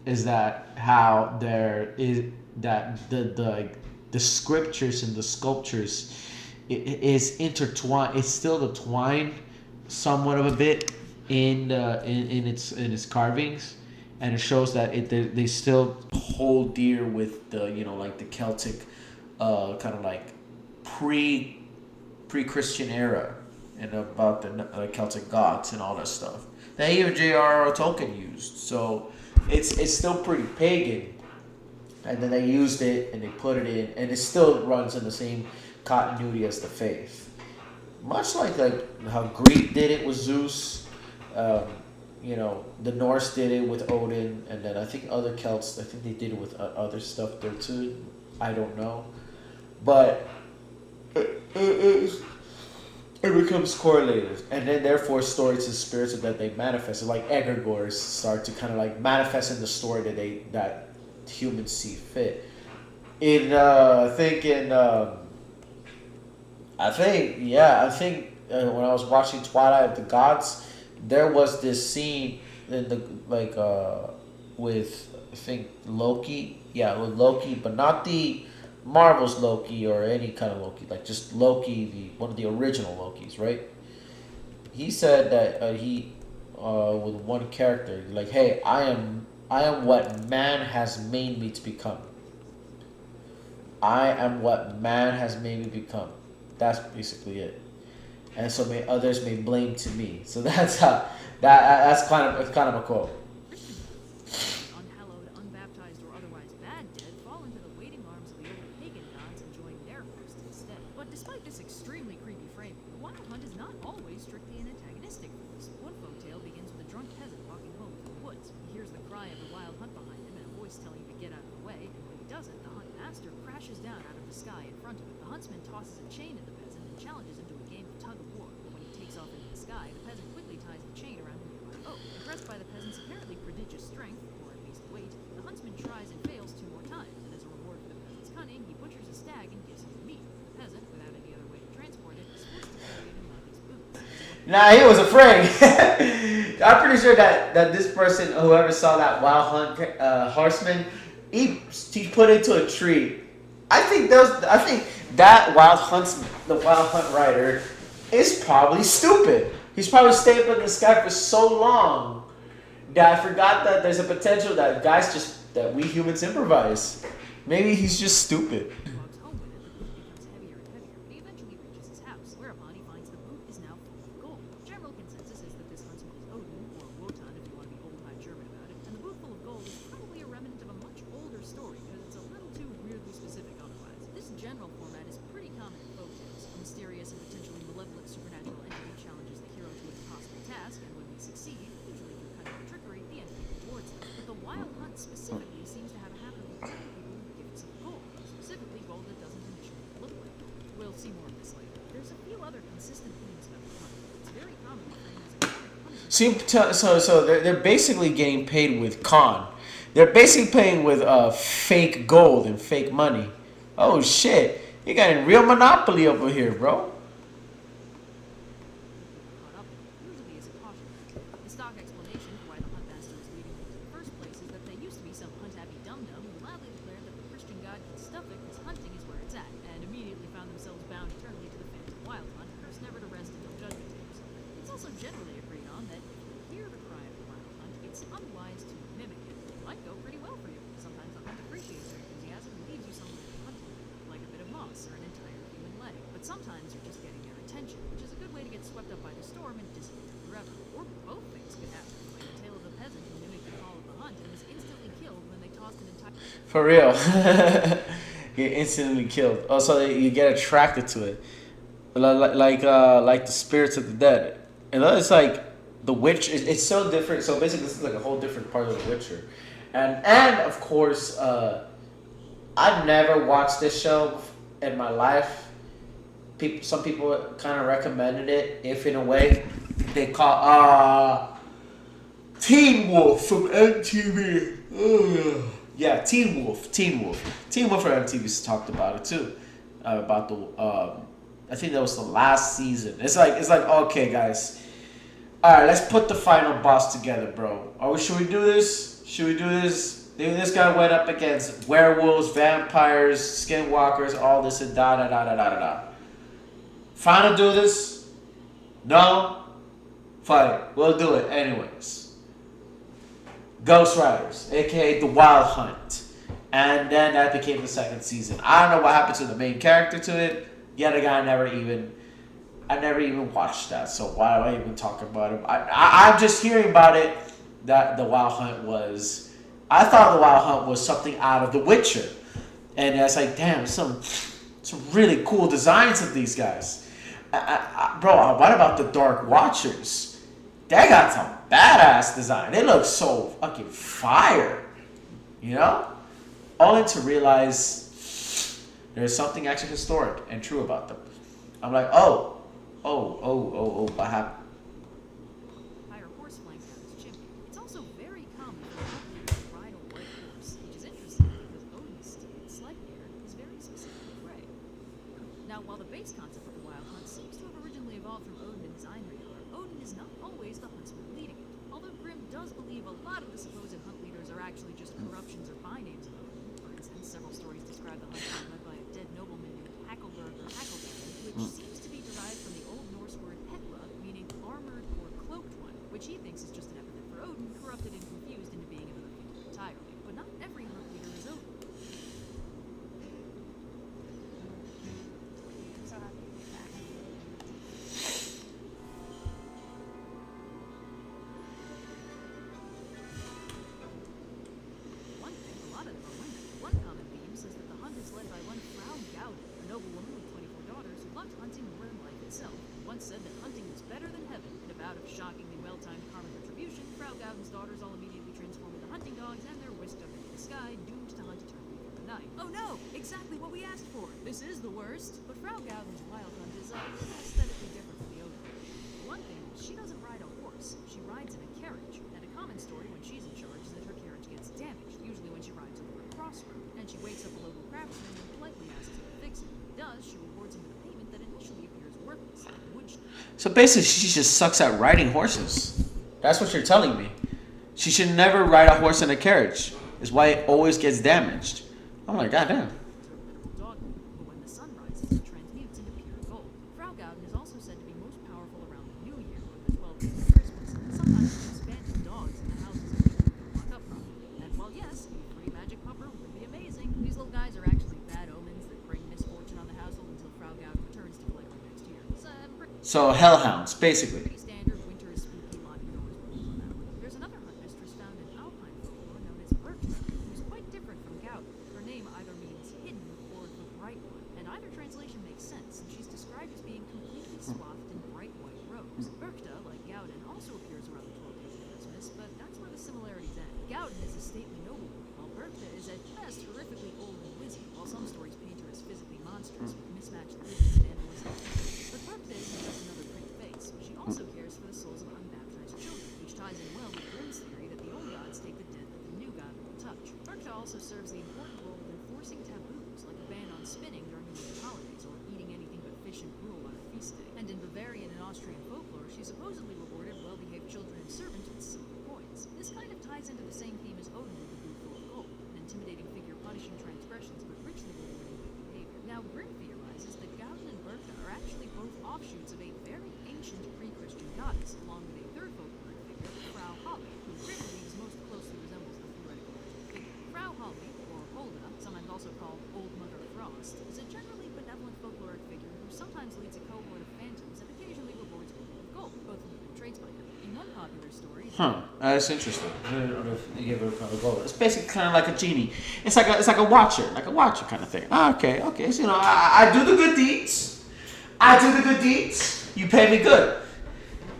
is that how there is that the scriptures and the sculptures is intertwined. It's still intertwined somewhat of a bit in its carvings, and it shows that they still hold dear with the like the Celtic kind of like pre-Christian era and about the Celtic gods and all that stuff that even J.R.R. Tolkien used. So it's still pretty pagan, and then they used it and they put it in, and it still runs in the same continuity as the faith. much like how Greek did it with Zeus. The Norse did it with Odin, and then I think other Celts, I think they did it with other stuff there too. I don't know, but it becomes correlated, and then therefore stories and spirits that they manifest, like egregores, start to kind of like manifest in the story that humans see fit. I think when I was watching Twilight of the Gods, there was this scene in the with I think Loki, with Loki, but not the Marvel's Loki or any kind of Loki, like just Loki, one of the original Lokis, right? He said that with one character, like, hey, I am what man has made me to become. I am what man has made me become. That's basically it. And so others may blame to me. So that's kind of a quote. Unhallowed, unbaptized, or otherwise bad dead fall into the waiting arms of the old pagan gods and join their host instead. But despite this extremely creepy framing, the Wild Hunt is not always strictly an antagonistic force. One folktale begins with a drunk peasant walking home through the woods. He hears the cry of the Wild Hunt behind him and a voice telling him to get out of the way, and when he doesn't, the Hunt Master crashes down out of the sky in front of him. The huntsman tosses a chain at the peasant and challenges him to a game of tug of war. But when he takes off into the sky, the peasant quickly ties the chain around a nearby oak. Impressed by the peasant's apparently prodigious strength, or at least weight, the huntsman tries and fails 2 more times, and as a reward for the peasant's cunning, he butchers a stag and gives him the meat. The peasant, without any other way to transport it, is forced to carry it in one of his boots. Nah, he was afraid. I'm pretty sure that this person, whoever saw that Wild Hunt horseman, he put it to a tree. I think that the Wild Hunt rider, is probably stupid. He's probably stayed up in the sky for so long that I forgot that there's a potential that that we humans improvise. Maybe he's just stupid. He walks home with it, the boot becomes heavier and heavier, and he eventually reaches his house, whereupon he finds the boot is now full of gold. General consensus is that this huntsman is Odin, or Wotan if you want to be old High German about it, and the boot full of gold is probably a remnant of a much older story, because it's a little too weirdly specific otherwise. This general format is pretty common in folktales. A mysterious and potentially malevolent supernatural entity challenges the hero to an impossible task, and when they succeed, usually through cunning or trickery, the entity rewards them. But the Wild Hunt specifically seems to have a habit of rewarding people with gifts of gold, specifically gold that doesn't initially look like gold. We'll see more of this later. There's a few other consistent themes about the hunt. It's very common to frame as a punishment. So they're basically getting paid with con. They're basically paying with fake gold and fake money. Oh shit, you got a real monopoly over here, bro. Caught up usually is a caution. The stock explanation for why the Hunt Master is leading them to the first place is that they used to be some hunt-happy dum-dum who loudly declared that the Christian god can stuff it because hunting is where it's at, and immediately found themselves bound eternally to the phantom wild hunt, cursed never to rest until judgment day or something. It's also generally agreed on that if you hear the cry of the wild hunt, it's unwise to mimic it. It might go pretty well for you. Sometimes the hunt appreciates your enthusiasm and leaves you somewhere to hunt, like a bit of moss or an entire human leg. But sometimes you're just getting their attention, which is a good way to get swept up by the storm and disappear forever. Or both things could happen, like the tale of the peasant who mimicked the call of the hunt and was instantly killed when they tossed an entire... For real. Get instantly killed. Also, you get attracted to it. Like the spirits of the dead. And then it's like The Witch. It's so different. So basically, this is like a whole different part of The Witcher. And of course, I've never watched this show in my life. Some people kind of recommended it, if in a way they call Teen Wolf from MTV. Yeah, Teen Wolf. Teen Wolf from MTV talked about it too. About the I think that was the last season. It's like okay, guys. All right, let's put the final boss together, bro. Should we do this? This guy went up against werewolves, vampires, skinwalkers, all this and da da da da da da. Fine to do this? No? Fine, we'll do it anyways. Ghost Riders, aka The Wild Hunt. And then that became the second season. I don't know what happened to the main character to it. Yet again, I never even watched that, so why do I even talk about it? I'm just hearing about it, that The Wild Hunt was... I thought The Wild Hunt was something out of The Witcher. And it's like, damn, some really cool designs of these guys. Bro, what about the Dark Watchers? They got some badass design. They look so fucking fire. You know? Only to realize there's something actually historic and true about them. I'm like, oh, what happened? Hire horse flank down as champion. It's also very common for a hunter to ride a white horse, which is interesting because Odin's steed, Sleipnir, is very specifically gray. Now, while the base concept of the Wild Hunt seems to have originally evolved from Odin and his Einherjar, Odin is not always the huntsman leading it. Although Grimm does believe a lot of the supposed hunt leaders are actually just corruptions or bynames of Odin. For instance, several stories describe the hunt being led by a dead nobleman named Hackelberg or Hackelberg, which seems to be derived from the Old Norse word Hekla, meaning armored or cloaked one, which he thinks is just an epithet for Odin, corrupted and confused into being another figure entirely. But not every hunt leader is Odin. I'm so happy to be back. One thing, a lot of them are women. One common theme says that the hunt is led by one Frau Gauden, a noble woman with 24 daughters who loved hunting more than life itself. Once said that hunting was better than heaven. In a bout of shockingly well-timed karmic retribution, Frau Gauden's daughters all immediately transform into hunting dogs, and they're whisked up into the sky, doomed to hunt eternally through the night. Oh no! Exactly what we asked for! This is the worst! But Frau Gauden's wild hunt is aesthetically different from the Odin. One thing, she doesn't ride a horse. She rides in a carriage. And a common story when she's in charge is that her carriage gets damaged, usually when she rides over a crossroad. And she wakes up a local craftsman and politely asks him to fix it. If he does, she rewards him with a payment that initially appears worthless, like wood chip. So basically, she just sucks at riding horses. That's what you're telling me. She should never ride a horse in a carriage. Is why it always gets damaged. I'm like, goddamn. Dog, but when the sun rises, it transmutes into pure gold. Frau Gauden is also said to be most powerful around the New Year or the 12 days of Christmas, and sometimes she's banning dogs in the houses of people who can lock up properly. And while yes, a free magic pupper would be amazing, these little guys are actually bad omens that bring misfortune on the household until Frau Gauden returns to collect them next year. So hellhounds, basically. Pretty standard winter is spooky logic always rules on that one. There's another hunt mistress found in Alpine folklore known as Bergta, who's quite different from Gauden. Her name either means hidden or the bright one, and either translation makes sense, and she's described as being completely swathed in bright white robes. Bergta, like Gauden, also appears around the 12 days of Christmas, but that's where the similarities end. Gauden is a stately noblewoman, while Bergta is at best horrifically old and wizened, while some stories paint her as physically monstrous with mismatched limbs and animalistic features. But Bergta isn't just another pretty face. She also cares for the souls of unbaptized children, which ties in well with Grimm's theory that the old gods take the dead that the new god won't touch. Bergta also serves the important role of enforcing taboos, like a ban on spinning during the winter holidays or eating anything but fish and gruel on a feast day. And in Bavarian and Austrian folklore, she supposedly rewarded well-behaved children and servants with silver coins. This kind of ties into the same theme as Odin with the boot full of gold, an intimidating figure punishing transgressions but richly rewarding good behavior. Now, Grimm theorizes that Gauden and Bergta are actually both offshoots of a very ancient pre-Christian goddess, along with a third folkloric figure, Frau Holly, who Grimm believes most closely resembles the theoretical original figure. Frau Holly, or Holda, sometimes also called Old Mother Frost, is a generally benevolent folkloric figure who sometimes leads a cohort of phantoms and occasionally rewards people with gold, both of whom trades by her. In one popular story, Huh. That's interesting. You give her a gold. It's basically kind of like a genie. It's like a watcher kind of thing. Okay. So, you know, I do the good deeds. You pay me good.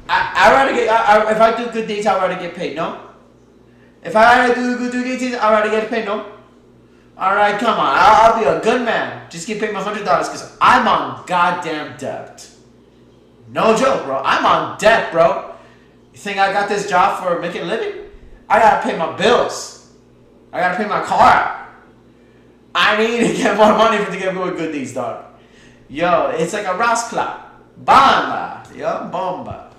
I rather get. If I do good deeds, I rather get paid. No. If I do good deeds, I rather get paid. No. All right, come on. I'll be a good man. Just get paid me $100 because I'm on goddamn debt. No joke, bro. I'm on debt, bro. You think I got this job for making a living? I gotta pay my bills. I gotta pay my car. I need to get more money to get good deeds, dog. Yo, it's like a rascla. Bomba. Yo, bomba.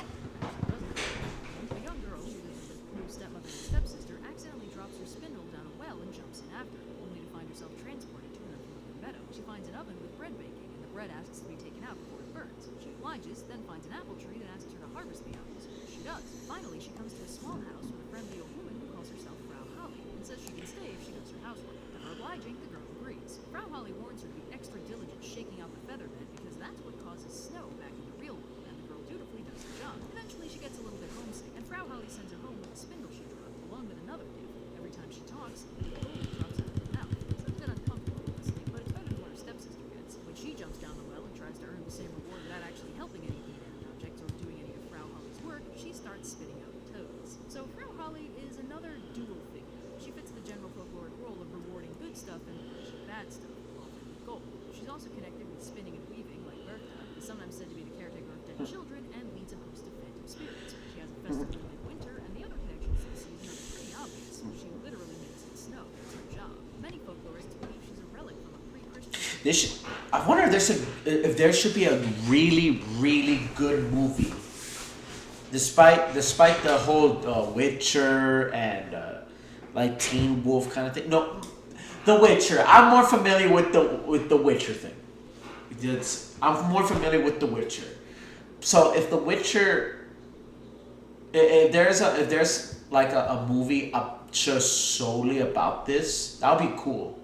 a young girl who lives with her stepmother and stepsister accidentally drops her spindle down a well and jumps in after her, only to find herself transported to an unfamiliar meadow. She finds an oven with bread baking, and the bread asks to be taken out before it burns. She obliges, then finds an apple tree that asks her to harvest the apples. She does. Finally, she comes to a small house with a friendly old woman who calls herself Frau Holly and says she can stay if she does her housework. After obliging, the girl agrees. Frau Holly warns her to be extra diligent shaking out the feather bed because that's what causes snow back in the real world, and the girl dutifully does her job. Eventually, she gets a little bit homesick, and Frau Holly sends her home with a spindle she dropped, along with another gift. Every time she talks, the gold drops out of her mouth. It's a bit uncomfortable, honestly, but it's better than what her stepsister gets. When she jumps down the well and tries to earn the same reward without actually helping another dual figure. She fits the general folkloric role of rewarding good stuff and punishing bad stuff, often with gold. She's also connected with spinning and weaving, like Bertha, is sometimes said to be the caretaker of dead children, and leads a host of phantom spirits. She has a festival in midwinter, and the other connections to the season are pretty obvious. She literally makes it snow. It's her job. Many folklorists believe she's a relic from a pre-Christian. I wonder if there should be a really, really good movie. Despite the whole Witcher and like Teen Wolf kind of thing. No, The Witcher. I'm more familiar with the Witcher thing. I'm more familiar with The Witcher. So if The Witcher, if there's like a movie just solely about this, that would be cool.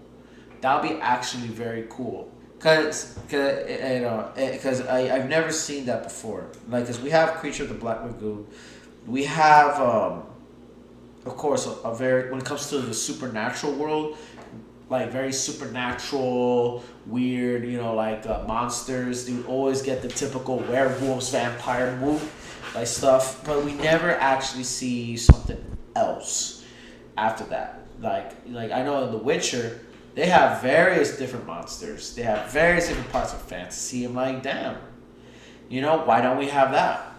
That would be actually very cool. Cause I've never seen that before. Like, cause we have Creature of the Black Lagoon, we have of course a very, when it comes to the supernatural world, like very supernatural, weird, like monsters. You always get the typical werewolves, vampire like stuff, but we never actually see something else after that. Like I know in The Witcher, they have various different monsters. They have various different parts of fantasy. I'm like, damn. Why don't we have that?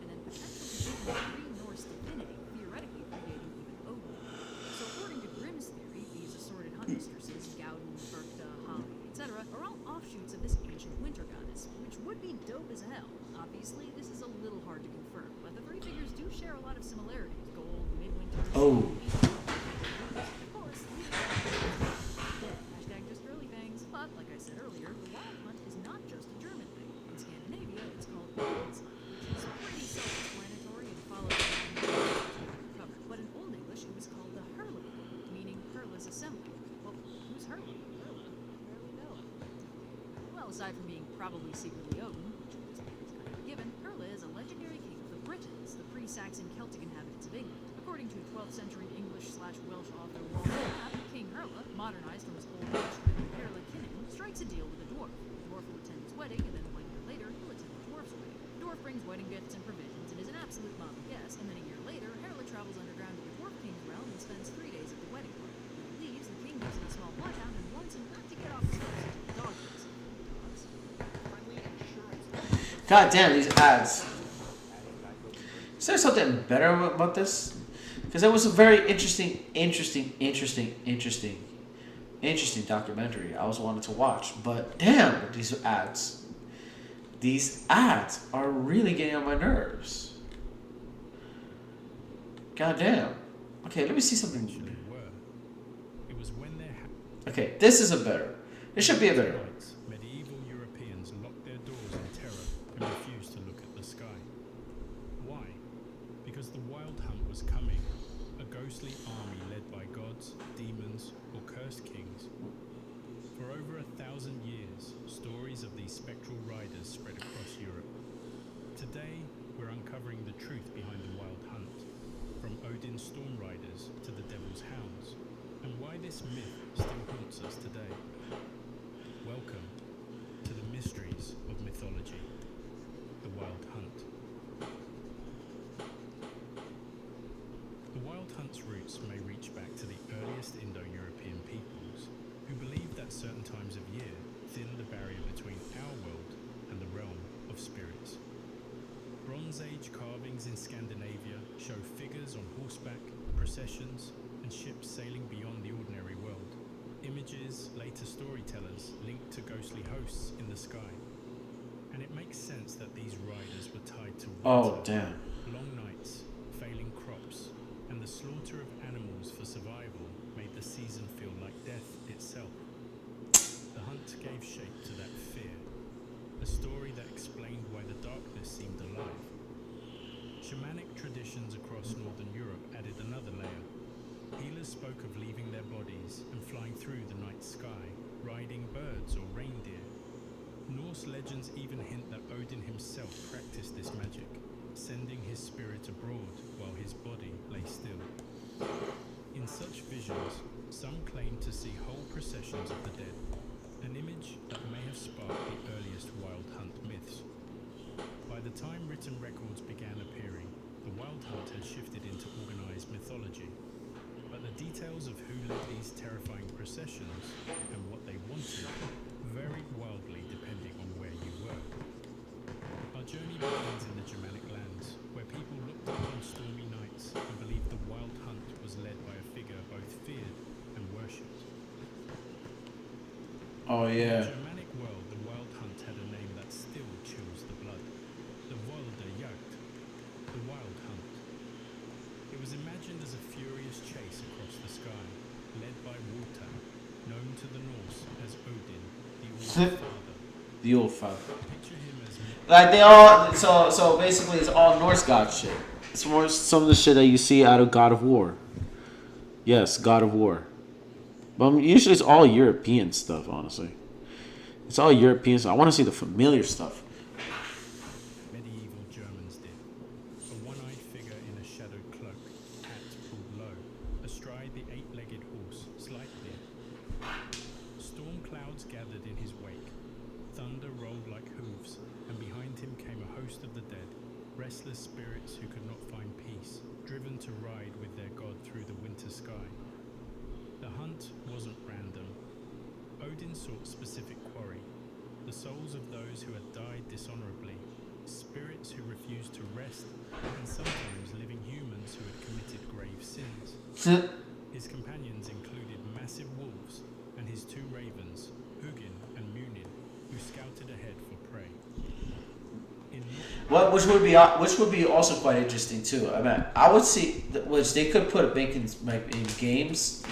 And then potentially Green Norse divinity, theoretically predating even Odin. So according to Grimm's theory, these assorted hunt mistresses, Gauden, Berkta, Holly, etc., are all offshoots of this ancient winter goddess, which would be dope as hell. Obviously, this is a little hard to confirm, but the three figures do share a lot of similarities. Gold, midwinter, Oh. of course, hashtag just girly things. But like I said earlier, the Wild Hunt is not just a German thing. In Scandinavia, it's called Odin's Hunt, which is pretty self-explanatory and follows the cover. But in Old English, it was called the Herla, meaning Herla's assembly. Well, who's Herla? Herla? Barely know. Well, aside from being probably secretly Odin, which is kind of a given, Herla is a legendary king of the Britons, the pre-Saxon Celtic inhabitants of England. According to 12th century English/Welsh author Walter Map, King Herla, modernized from his Old English name Herla Kinnin, strikes a deal with a dwarf. The dwarf will attend his wedding, and then 1 year later, he'll attend the dwarf's wedding. The dwarf brings wedding gifts and provisions and is an absolute mom and guest, and then a year later, Herla travels underground to the dwarf king's realm and spends 3 days at the wedding party. When he leaves, the king gives him a small bloodhound and warns him not to get off his horse until the dog gets him. Dogs. Friendly insurance. God damn, these ads. Is there something better about this? Because it was a very interesting documentary I was wanting to watch. But damn, these ads are really getting on my nerves. God damn. Okay, let me see something. It was when their Okay, this is a better. This should be a better one. nights, medieval Europeans locked their doors in terror and refused to look at the sky. Why? Because the Wild Hunt was coming. A ghostly army led by gods, demons, or cursed kings. For over 1,000 years, stories of these spectral riders spread across Europe. Today, we're uncovering the truth behind the Wild Hunt, from Odin's storm riders to the Devil's Hounds, and why this myth still haunts us today. Welcome to the mysteries of mythology, the Wild Hunt. The Wild Hunt's roots may reach back to the earliest Indo-European peoples, who believed that certain times of year thinned the barrier between our world and the realm of spirits. Bronze Age carvings in Scandinavia show figures on horseback, processions, and ships sailing beyond the ordinary world. Images, later storytellers, linked to ghostly hosts in the sky. And it makes sense that these riders were tied to winter, Oh damn. long nights, failing crops, and the slaughter of animals for survival made the season feel like death itself. The hunt gave shape to that fear, a story that explained why the darkness seemed alive. Shamanic traditions across Northern Europe added another layer. Healers spoke of leaving their bodies and flying through the night sky, riding birds or reindeer. Norse legends even hint that Odin himself practiced this magic, sending his spirit abroad while his body lay still. In such visions, some claim to see whole processions of the dead, an image that may have sparked the earliest Wild Hunt myths. By the time written records began appearing, the Wild Hunt had shifted into organized mythology, but the details of who led these terrifying processions and what they wanted varied wildly depending on where you were. Our journey begins in the Germanic lands, where people looked upon stormy nights and believed the Wild Hunt was led by a figure both feared and worshipped. Oh In yeah. the Germanic world, the Wild Hunt had a name that still chills the blood. The Wilde Jagd, the Wild Hunt. It was imagined as a furious chase across the sky, led by Wotan, known to the Norse as Odin, the All-Father. The old father. Picture him as Like they all, so basically it's all Norse god shit. It's more some of the shit that you see out of God of War. Yes, God of War. But usually it's all European stuff, honestly. It's all European stuff. I want to see the familiar stuff. medieval Germans did. A one-eyed figure in a shadowed cloak, hat pulled low, astride the eight-legged horse, slightly. Storm clouds gathered in his wake. Thunder rolled like hooves, and behind him came a host of the dead, restless spirits who could not find peace, driven to ride with their god through the winter sky. The hunt wasn't random. Odin sought specific quarry, the souls of those who had died dishonorably, spirits who refused to rest, and sometimes living humans who had committed grave sins. His companions included massive wolves and his two ravens, Hugin and Munin, who scouted ahead for prey. In What which would be also quite interesting too. I mean, I would see which they could put a big in games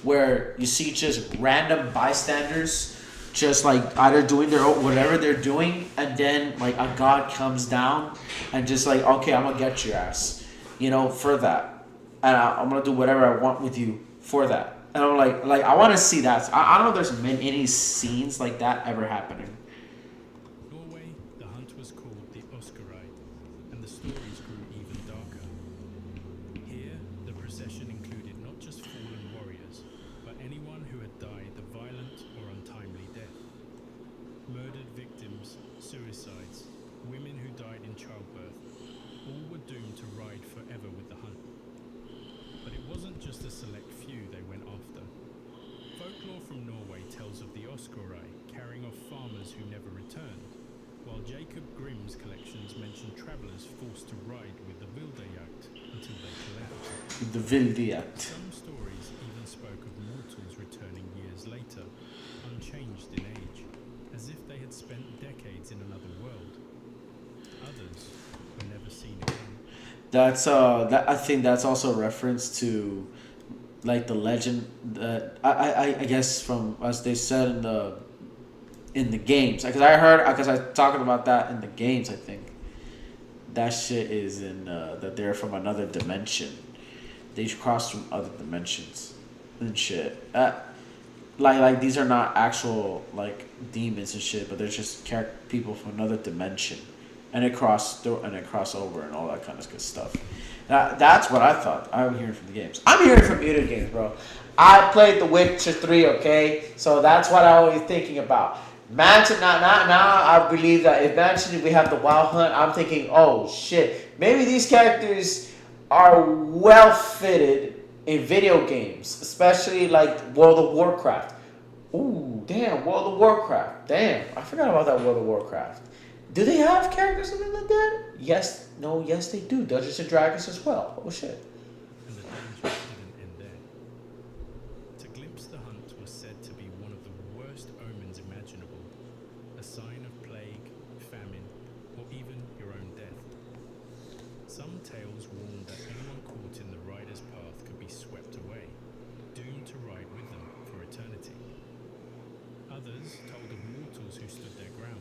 where you see just random bystanders just like either doing their own, whatever they're doing, and then like a god comes down and just like, okay, I'm gonna get your ass, you know, for that, and I'm gonna do whatever I want with you for that. And I'm like I want to see that. I don't know if there's any scenes like that ever happening. Norway, the hunt was called the Oscaride, and the stories grew even darker. Here, the procession included not just fallen warriors, but anyone who had died a violent or untimely death. Murdered victims, suicides, women who died in childbirth, all were doomed to ride forever with the hunt. But it wasn't just a select few they went after. Folklore from Norway tells of the Oscarei carrying off farmers who never returned, while Jacob Grimm's collections mention travelers forced to ride with the Wildejagt until they collapsed. The Vildiat. Some stories even spoke of mortals returning years later, unchanged in age, as if they had spent decades in another world. Others were never seen again. That's that I think that's also a reference to like the legend that I guess from as they said in the games, because I talked about that in the games. I think that shit is in that they're from another dimension. They cross from other dimensions and shit. Like these are not actual like demons and shit, but they're just people from another dimension, and it cross over and all that kind of good stuff. That's what I thought. I'm hearing from the games. I'm hearing from video games, bro. I played The Witcher 3, okay? So that's what I was thinking about. Mansion, now I believe that eventually we have the Wild Hunt. I'm thinking, oh shit, maybe these characters are well fitted in video games, especially like World of Warcraft. Ooh, damn, World of Warcraft. Damn, I forgot about that World of Warcraft. Do they have characters in that? Yes, they do. Dungeons and Dragons as well. Oh shit. And the danger didn't end there. To glimpse the hunt was said to be one of the worst omens imaginable, a sign of plague, famine, or even your own death. Some tales warned that anyone caught in the rider's path could be swept away, doomed to ride with them for eternity. Others told of mortals who stood their ground.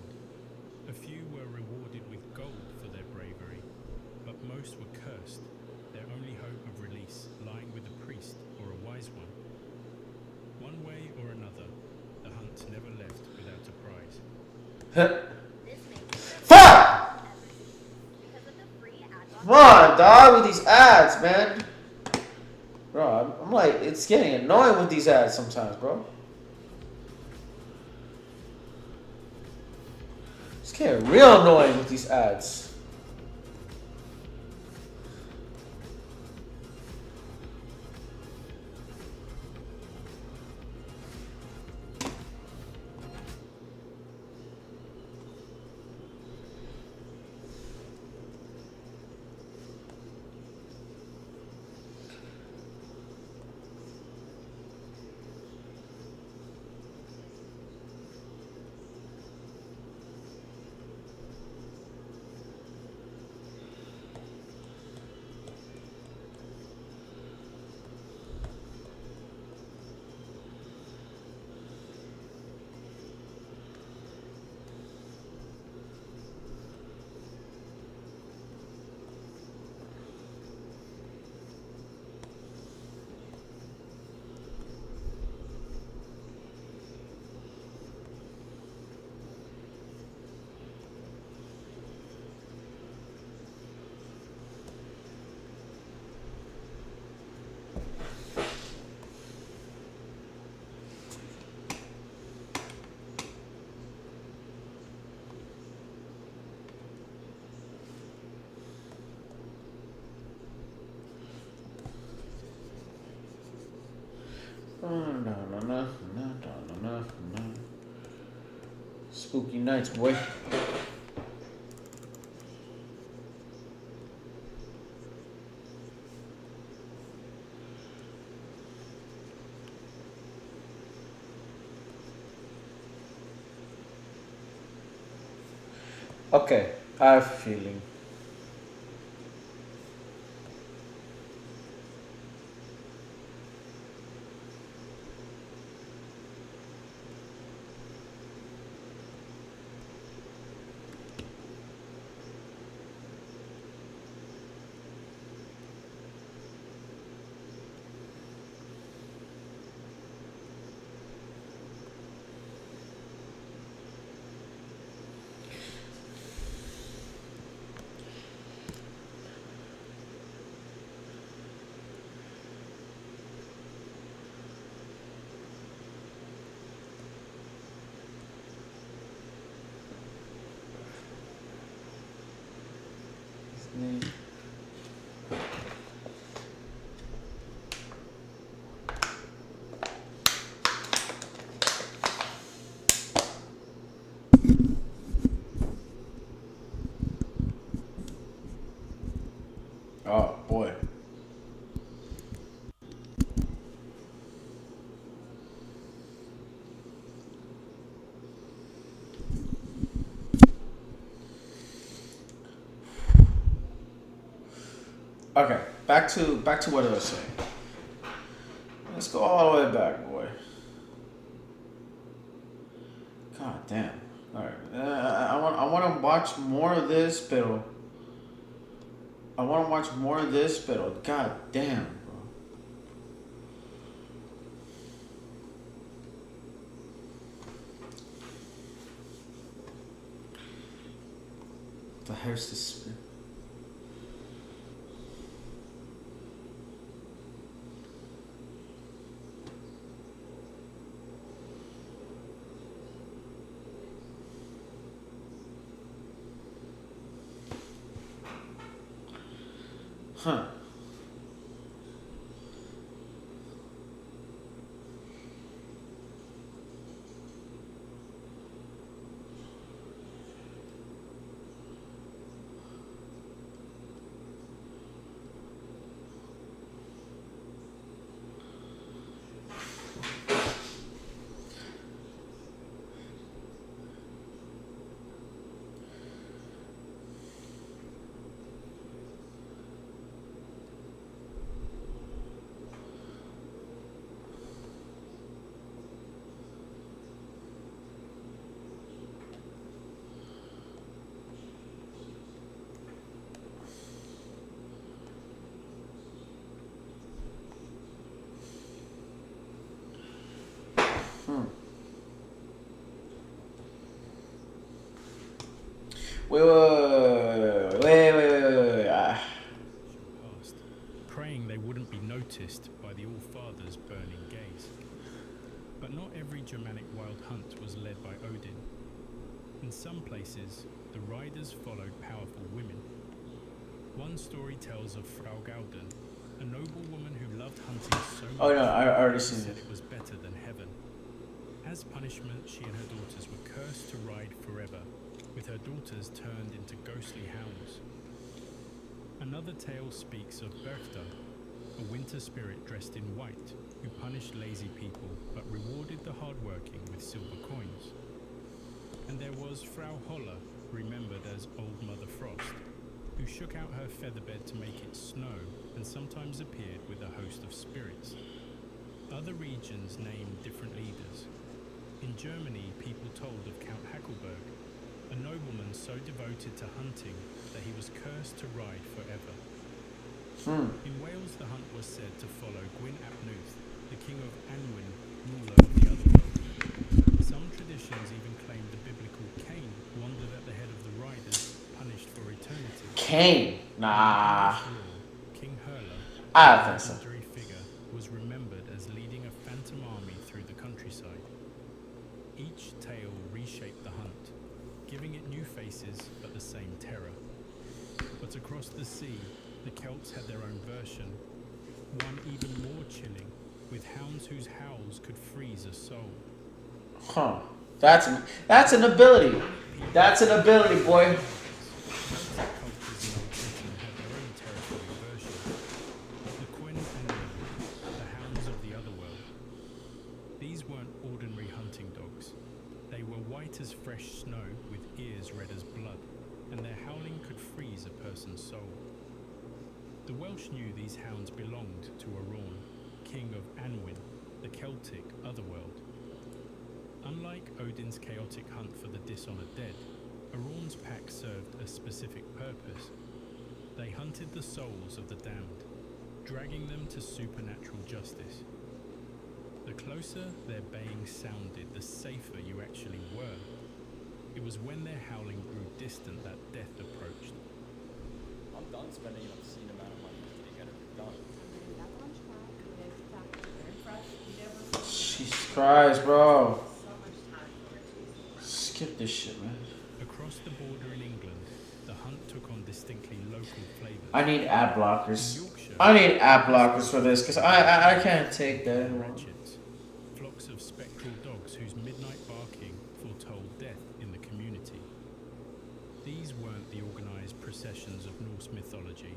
A few were rewarded with gold for their bravery, but most were cursed, their only hope of release lying with a priest or a wise one. One way or another, the hunt never left without a prize. Fuck! Because of the free ad Come on, dog, with these ads, man. Bro, I'm like, it's getting annoying with these ads sometimes, bro. It's getting real annoying with these ads. Spooky nights, boy. Okay, I have a feeling. His name. Oh boy. Okay, back to what I was saying. Let's go all the way back, boy. God damn. All right, I want to watch more of this, pero I want to watch more of this, pero god damn, bro. The house is spin. Huh. Wait. Past, praying they wouldn't be noticed by the All-Father's burning gaze. But not every Germanic wild hunt was led by Odin. In some places, the riders followed powerful women. One story tells of Frau Gauden, a noble woman who loved hunting so much Oh no, I already she seen said it. it was better than heaven. As punishment, she and her daughters were cursed to ride forever, with her daughters turned into ghostly hounds. Another tale speaks of Berchtha, a winter spirit dressed in white, who punished lazy people but rewarded the hardworking with silver coins. And there was Frau Holle, remembered as Old Mother Frost, who shook out her featherbed to make it snow and sometimes appeared with a host of spirits. Other regions named different leaders. In Germany, people told of Count Hackelberg, a nobleman so devoted to hunting that he was cursed to ride forever. In Wales, the hunt was said to follow Gwyn ap Nuth, the king of Anwyn, ruler of the Otherworld. Some traditions even claimed the biblical Cain wandered at the head of the riders, punished for eternity. Cain? Nah. King Hurla, I a don't think so. legendary figure, was remembered as leading a phantom army through the countryside. Each tale reshaped the hunt, giving it new faces but the same terror. But across the sea, the Celts had their own version, one even more chilling, with hounds whose howls could freeze a soul. Huh. That's an ability. That's an ability, boy. The Quinn and the hounds of the otherworld. These weren't ordinary hunting dogs. They were white as fresh snow with ears red as blood, and their howling could freeze a person's soul. The Welsh knew these hounds belonged to Arawn, king of Anwin, the Celtic otherworld. Unlike Odin's chaotic hunt for the dishonored dead, Arawn's pack served a specific purpose. They hunted the souls of the damned, dragging them to supernatural justice. The closer their baying sounded, the safer you actually were. It was when their howling grew distant that death approached. I'm done spending an obscene amount of money to get it done. That's on track with Dr. Very fresh. Never Jesus Christ, bro. so much time for it. Skip this shit, man. Across the border in England, the hunt took on distinctly local flavors. I need ad In blockers. Yorkshire, I need ad blockers for this because I can't take that anymore. ratchets, flocks of spectral dogs whose midnight barking foretold death in the community. These weren't the organized processions of Norse mythology,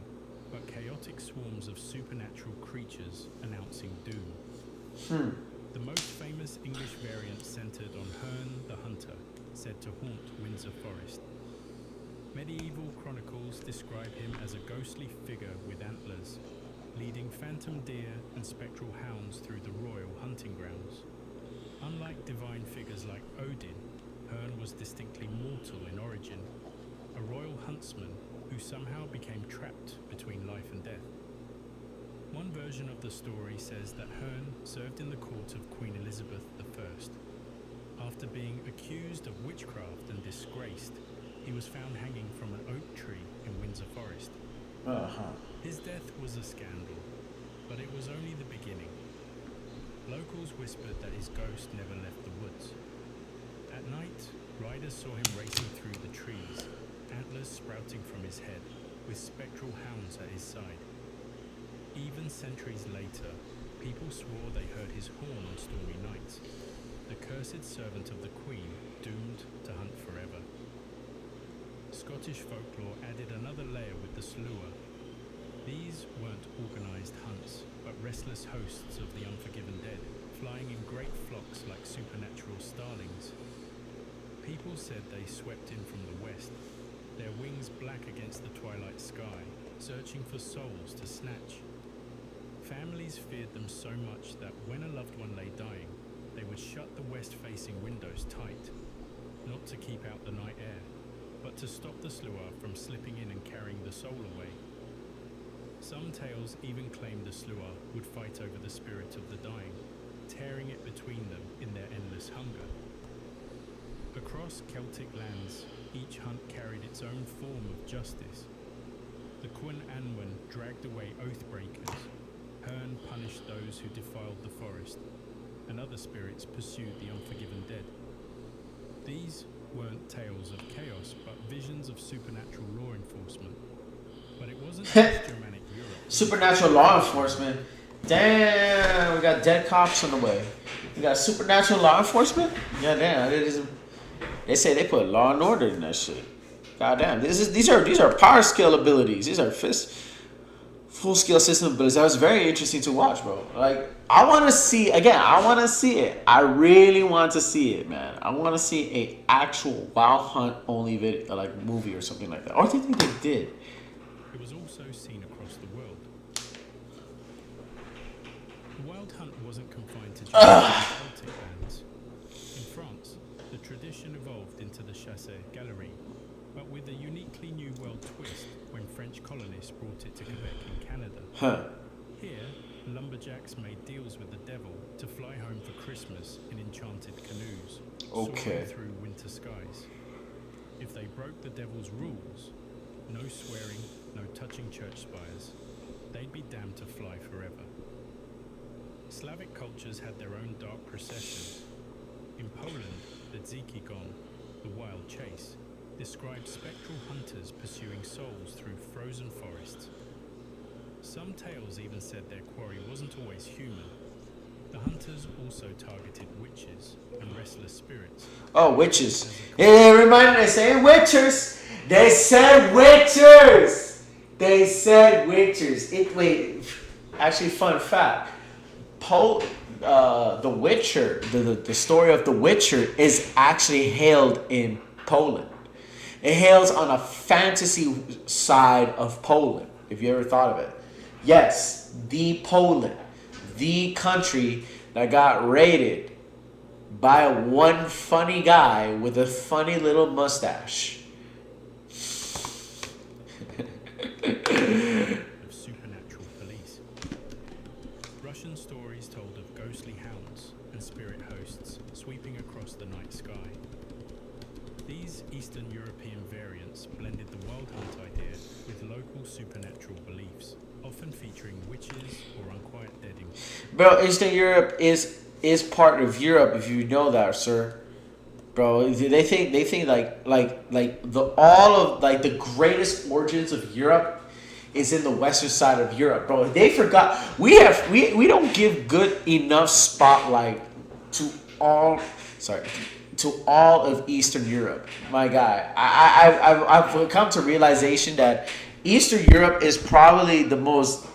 but chaotic swarms of supernatural creatures announcing doom. The most famous English variant centered on Herne the Hunter, said to haunt Windsor Forest. Medieval chronicles describe him as a ghostly figure with antlers, leading phantom deer and spectral hounds through the royal hunting grounds. Unlike divine figures like Odin, Herne was distinctly mortal in origin, a royal huntsman who somehow became trapped between life and death. One version of the story says that Herne served in the court of Queen Elizabeth I. After being accused of witchcraft and disgraced, he was found hanging from an oak tree in Windsor Forest. His death was a scandal, but it was only the beginning. Locals whispered that his ghost never left the woods. At night, riders saw him racing through the trees, antlers sprouting from his head, with spectral hounds at his side. Even centuries later, people swore they heard his horn on stormy nights, the cursed servant of the Queen, doomed to hunt forever. Scottish folklore added another layer with the Slua. These weren't organised hunts, but restless hosts of the unforgiven dead, flying in great flocks like supernatural starlings. People said they swept in from the west, their wings black against the twilight sky, searching for souls to snatch. Families feared them so much that when a loved one lay dying, they would shut the west-facing windows tight, not to keep out the night air, but to stop the Slua from slipping in and carrying the soul away. Some tales even claimed the Slua would fight over the spirit of the dying, tearing it between them in their endless hunger. Across Celtic lands, each hunt carried its own form of justice. The Quinn Anwen dragged away oath-breakers, Herne punished those who defiled the forest, and other spirits pursued the unforgiven dead. These weren't tales of chaos, but visions of supernatural law enforcement. But it wasn't just Germanic Europe. Supernatural law enforcement. Damn, we got dead cops on the way. We got supernatural law enforcement? Yeah, damn. They say they put law and order in that shit. God damn. These are power skill abilities. These are full skill system abilities. That was very interesting to watch, bro. Like, I want to see it. I really want to see it, man. I want to see a actual Wild Hunt only video, like movie or something like that. Or I think they did. It was also seen across the world. The Wild Hunt wasn't confined to just Celtic lands. In France, the tradition evolved into the chasse galerie, but with a uniquely new world twist when French colonists brought it to Quebec and Canada. Here, lumberjacks made deals with the devil to fly home for Christmas in enchanted canoes, soaring through winter skies. If they broke the devil's rules, no swearing, no touching church spires, they'd be damned to fly forever. Slavic cultures had their own dark processions. In Poland, the Dzikigon, the wild chase, described spectral hunters pursuing souls through frozen forests. Some tales even said their quarry wasn't always human. The The hunters also targeted witches and restless spirits. Oh, witches. It reminded me, they say witches. They said witches. They said witches. Actually, fun fact. The Witcher, the story of The Witcher is actually hailed in Poland. It hails on a fantasy side of Poland, if you ever thought of it. Yes, the Poland, the country that got raided by one funny guy with a funny little mustache. Of supernatural police. Russian stories told of ghostly hounds and spirit hosts sweeping across the night sky. These Eastern European variants blended the wild hunt idea with local supernatural beliefs, often featuring witches or unquiet dead in. Bro, Eastern Europe is part of Europe, if you know that, sir. Bro, they think the greatest origins of Europe is in the western side of Europe, bro. They forgot we don't give good enough spotlight to all of Eastern Europe. My guy, I've come to realization that Eastern Europe is probably the most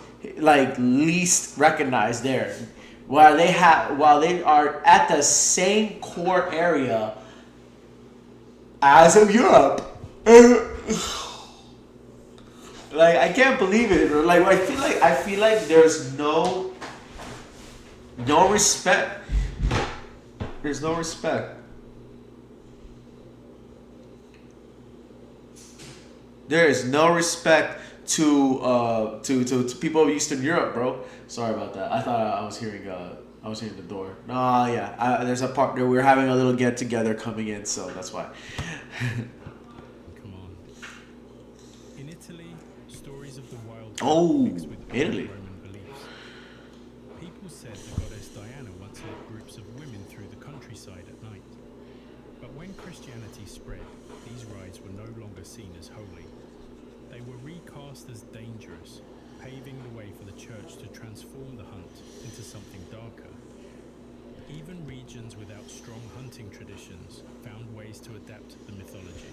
least recognized there. While they are at the same core area as of Europe. I can't believe it. I feel like there's no respect. There's no respect. There is no respect to people of Eastern Europe, bro. Sorry about that. I thought I was hearing the door. No, yeah. There's a partner. We're having a little get together coming in, so that's why. Come on. In Italy, stories of the wild Oh, mixed with Italy. Roman beliefs. People said the goddess Diana once led groups of women through the countryside at night. But when Christianity spread, these rides were no longer seen as holy. They were recast as dangerous, paving the way for the church to transform the hunt into something darker. Even regions without strong hunting traditions found ways to adapt the mythology.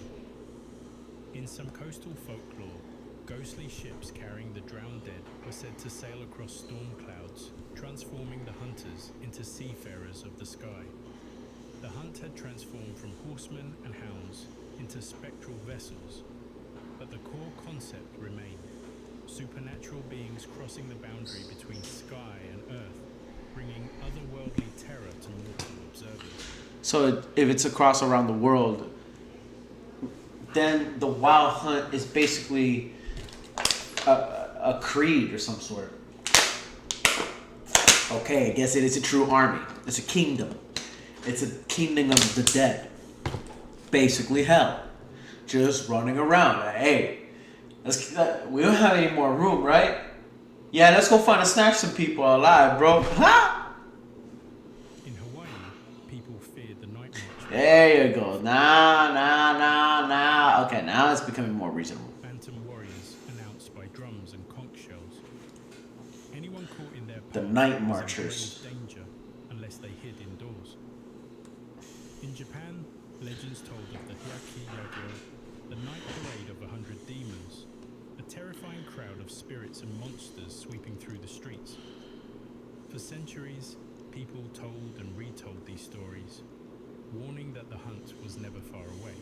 In some coastal folklore, ghostly ships carrying the drowned dead were said to sail across storm clouds, transforming the hunters into seafarers of the sky. The hunt had transformed from horsemen and hounds into spectral vessels, but the core concept remained: supernatural beings crossing the boundary between sky and earth, bringing otherworldly terror to mortal observers. So if it's across around the world, then the wild hunt is basically a creed or some sort. Okay, I guess it is a true army. It's a kingdom. It's a kingdom of the dead. Basically hell. Just running around. Hey, we don't have any more room, right? Yeah, let's go find and snatch some people alive, bro. Ha! In Hawaii, people feared the night march. There you go. Nah. Okay, now it's becoming more reasonable. Phantom warriors announced by drums and conch shells. Anyone caught in their The path night was in marchers. grave danger unless they hid indoors. In Japan, legends told of the Hyaki Yagyo, the night parade of 100 demons, a terrifying crowd of spirits and monsters sweeping through the streets. For centuries, people told and retold these stories, warning that the hunt was never far away.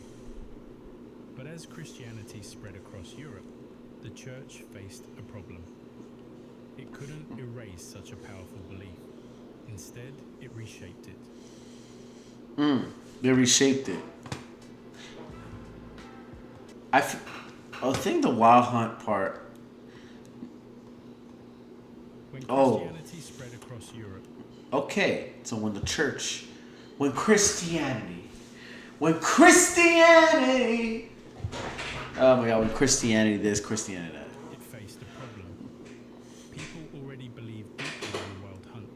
But as Christianity spread across Europe, the church faced a problem. It couldn't erase such a powerful belief. Instead, it reshaped it. They reshaped it. I think the wild hunt part. When Oh. Christianity spread across Europe, Okay, so when Christianity. Oh my God! When Christianity this, Christianity that. it faced a problem. People already believed deeply in the wild hunt.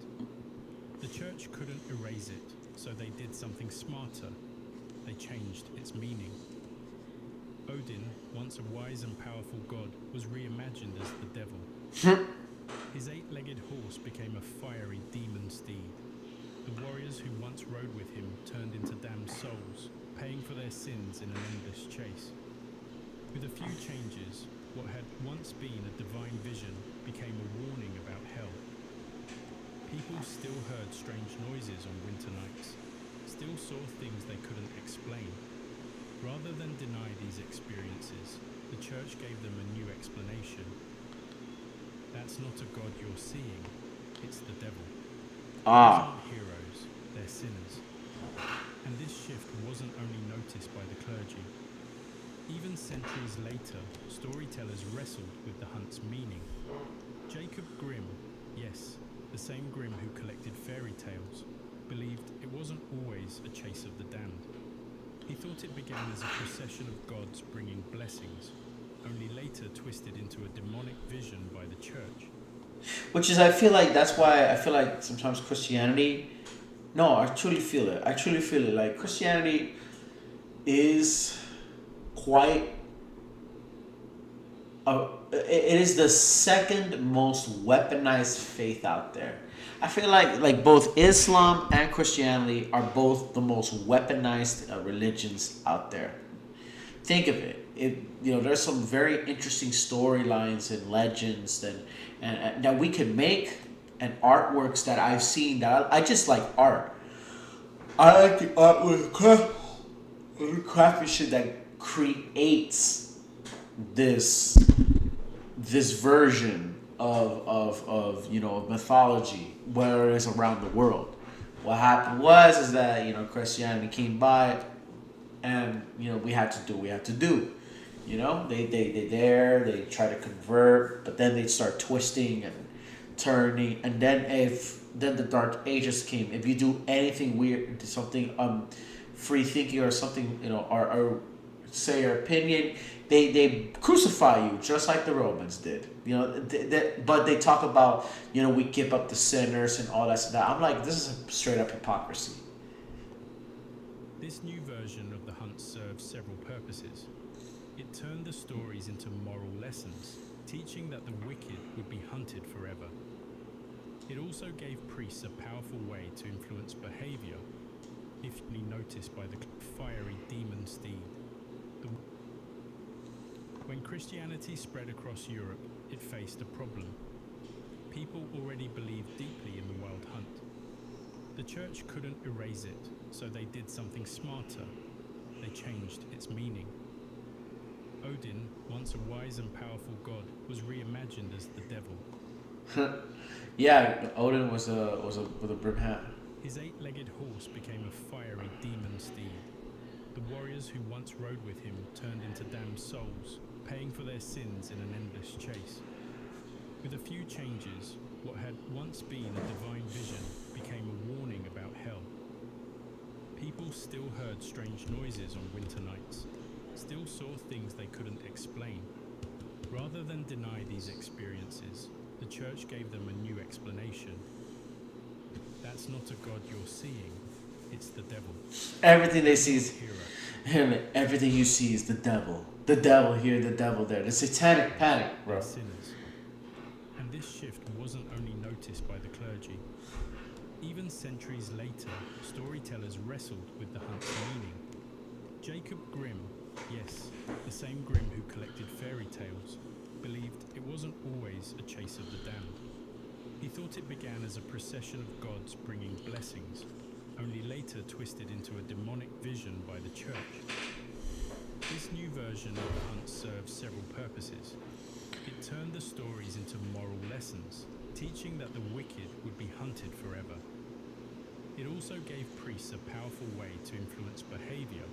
The church couldn't erase it, so they did something smarter. They changed its meaning. Odin, once a wise and powerful god, was reimagined as the devil. His eight-legged horse became a fiery demon steed. The warriors who once rode with him turned into damned souls, paying for their sins in an endless chase. With a few changes, what had once been a divine vision became a warning about hell. People still heard strange noises on winter nights, still saw things they couldn't explain. Rather than deny these experiences, the church gave them a new explanation. That's not a God you're seeing, it's the devil. These aren't heroes, they're sinners. And this shift wasn't only noticed by the clergy. Even centuries later, storytellers wrestled with the hunt's meaning. Jacob Grimm, yes, the same Grimm who collected fairy tales, believed it wasn't always a chase of the damned. He thought it began as a procession of gods bringing blessings, only later twisted into a demonic vision by the church. Which is, I feel like that's why I feel like sometimes Christianity. No, I truly feel it. I truly feel it. Like Christianity is quite. It is the second most weaponized faith out there. I feel like both Islam and Christianity are both the most weaponized religions out there. Think of it. There's some very interesting storylines and legends and that we can make, and artworks that I've seen that I just like art. I like the artwork, craftsmanship that creates this version of mythology, where it is around the world. What happened is that Christianity came by, and we had to do what we had to do. They try to convert, but then they start twisting and turning, and then the Dark Ages came. If you do anything weird, something free thinking or something, or say your opinion, they crucify you just like the Romans did. But they talk about we give up the sinners and all that stuff. I'm like, this is a straight up hypocrisy. This new version of the hunt served several purposes. It turned the stories into moral lessons, teaching that the wicked would be hunted forever. It also gave priests a powerful way to influence behavior, if only noticed by the fiery demon steed. When Christianity spread across Europe, it faced a problem. People already believed deeply in the wild hunt. The church couldn't erase it, so they did something smarter. They changed its meaning. Odin, once a wise and powerful god, was reimagined as the devil. Yeah, Odin was with a brim hat. His eight-legged horse became a fiery demon steed. The warriors who once rode with him turned into damned souls, paying for their sins in an endless chase. With a few changes, what had once been a divine vision became a warning about hell. People still heard strange noises on winter nights, still saw things they couldn't explain. Rather than deny these experiences, the church gave them a new explanation. That's not a God you're seeing, it's the devil. Everything they see is Hero. everything you see is the devil. The devil here, the devil there. The satanic panic, bro. Sinners. And this shift wasn't only noticed by the clergy. Even centuries later, storytellers wrestled with the hunt's meaning. Jacob Grimm, yes, the same Grimm who collected fairy tales, believed it wasn't always a chase of the damned. He thought it began as a procession of gods bringing blessings, only later twisted into a demonic vision by the church. This new version of the hunt served several purposes. It turned the stories into moral lessons, teaching that the wicked would be hunted forever. It also gave priests a powerful way to influence behavior.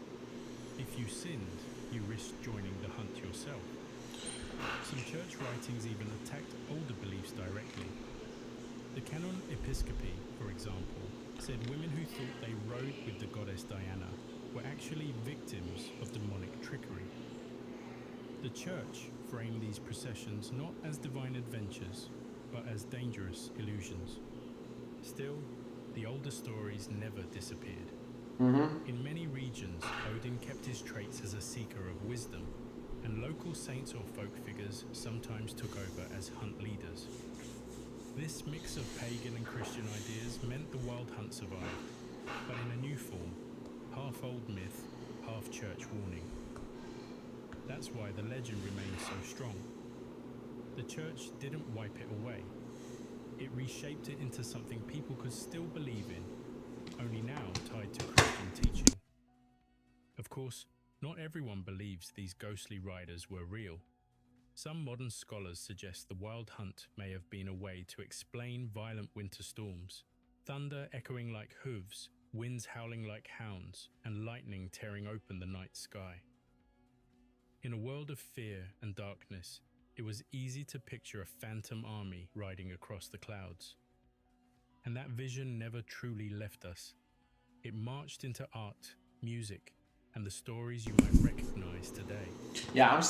If you sinned, you risked joining the hunt yourself. Some church writings even attacked older beliefs directly. The Canon Episcopi, for example, said women who thought they rode with the goddess Diana were actually victims of demonic trickery. The church framed these processions not as divine adventures, but as dangerous illusions. Still, the older stories never disappeared. In many regions, Odin kept his traits as a seeker of wisdom, and local saints or folk figures sometimes took over as hunt leaders. This mix of pagan and Christian ideas meant the Wild Hunt survived, but in a new form, half old myth, half church warning. That's why the legend remains so strong. The church didn't wipe it away. It reshaped it into something people could still believe in, only now tied to Christian teaching. Of course, not everyone believes these ghostly riders were real. Some modern scholars suggest the Wild Hunt may have been a way to explain violent winter storms, thunder echoing like hooves, winds howling like hounds, and lightning tearing open the night sky. In a world of fear and darkness, it was easy to picture a phantom army riding across the clouds. And that vision never truly left us. It marched into art, music, and the stories you might recognize today. Yeah, I'm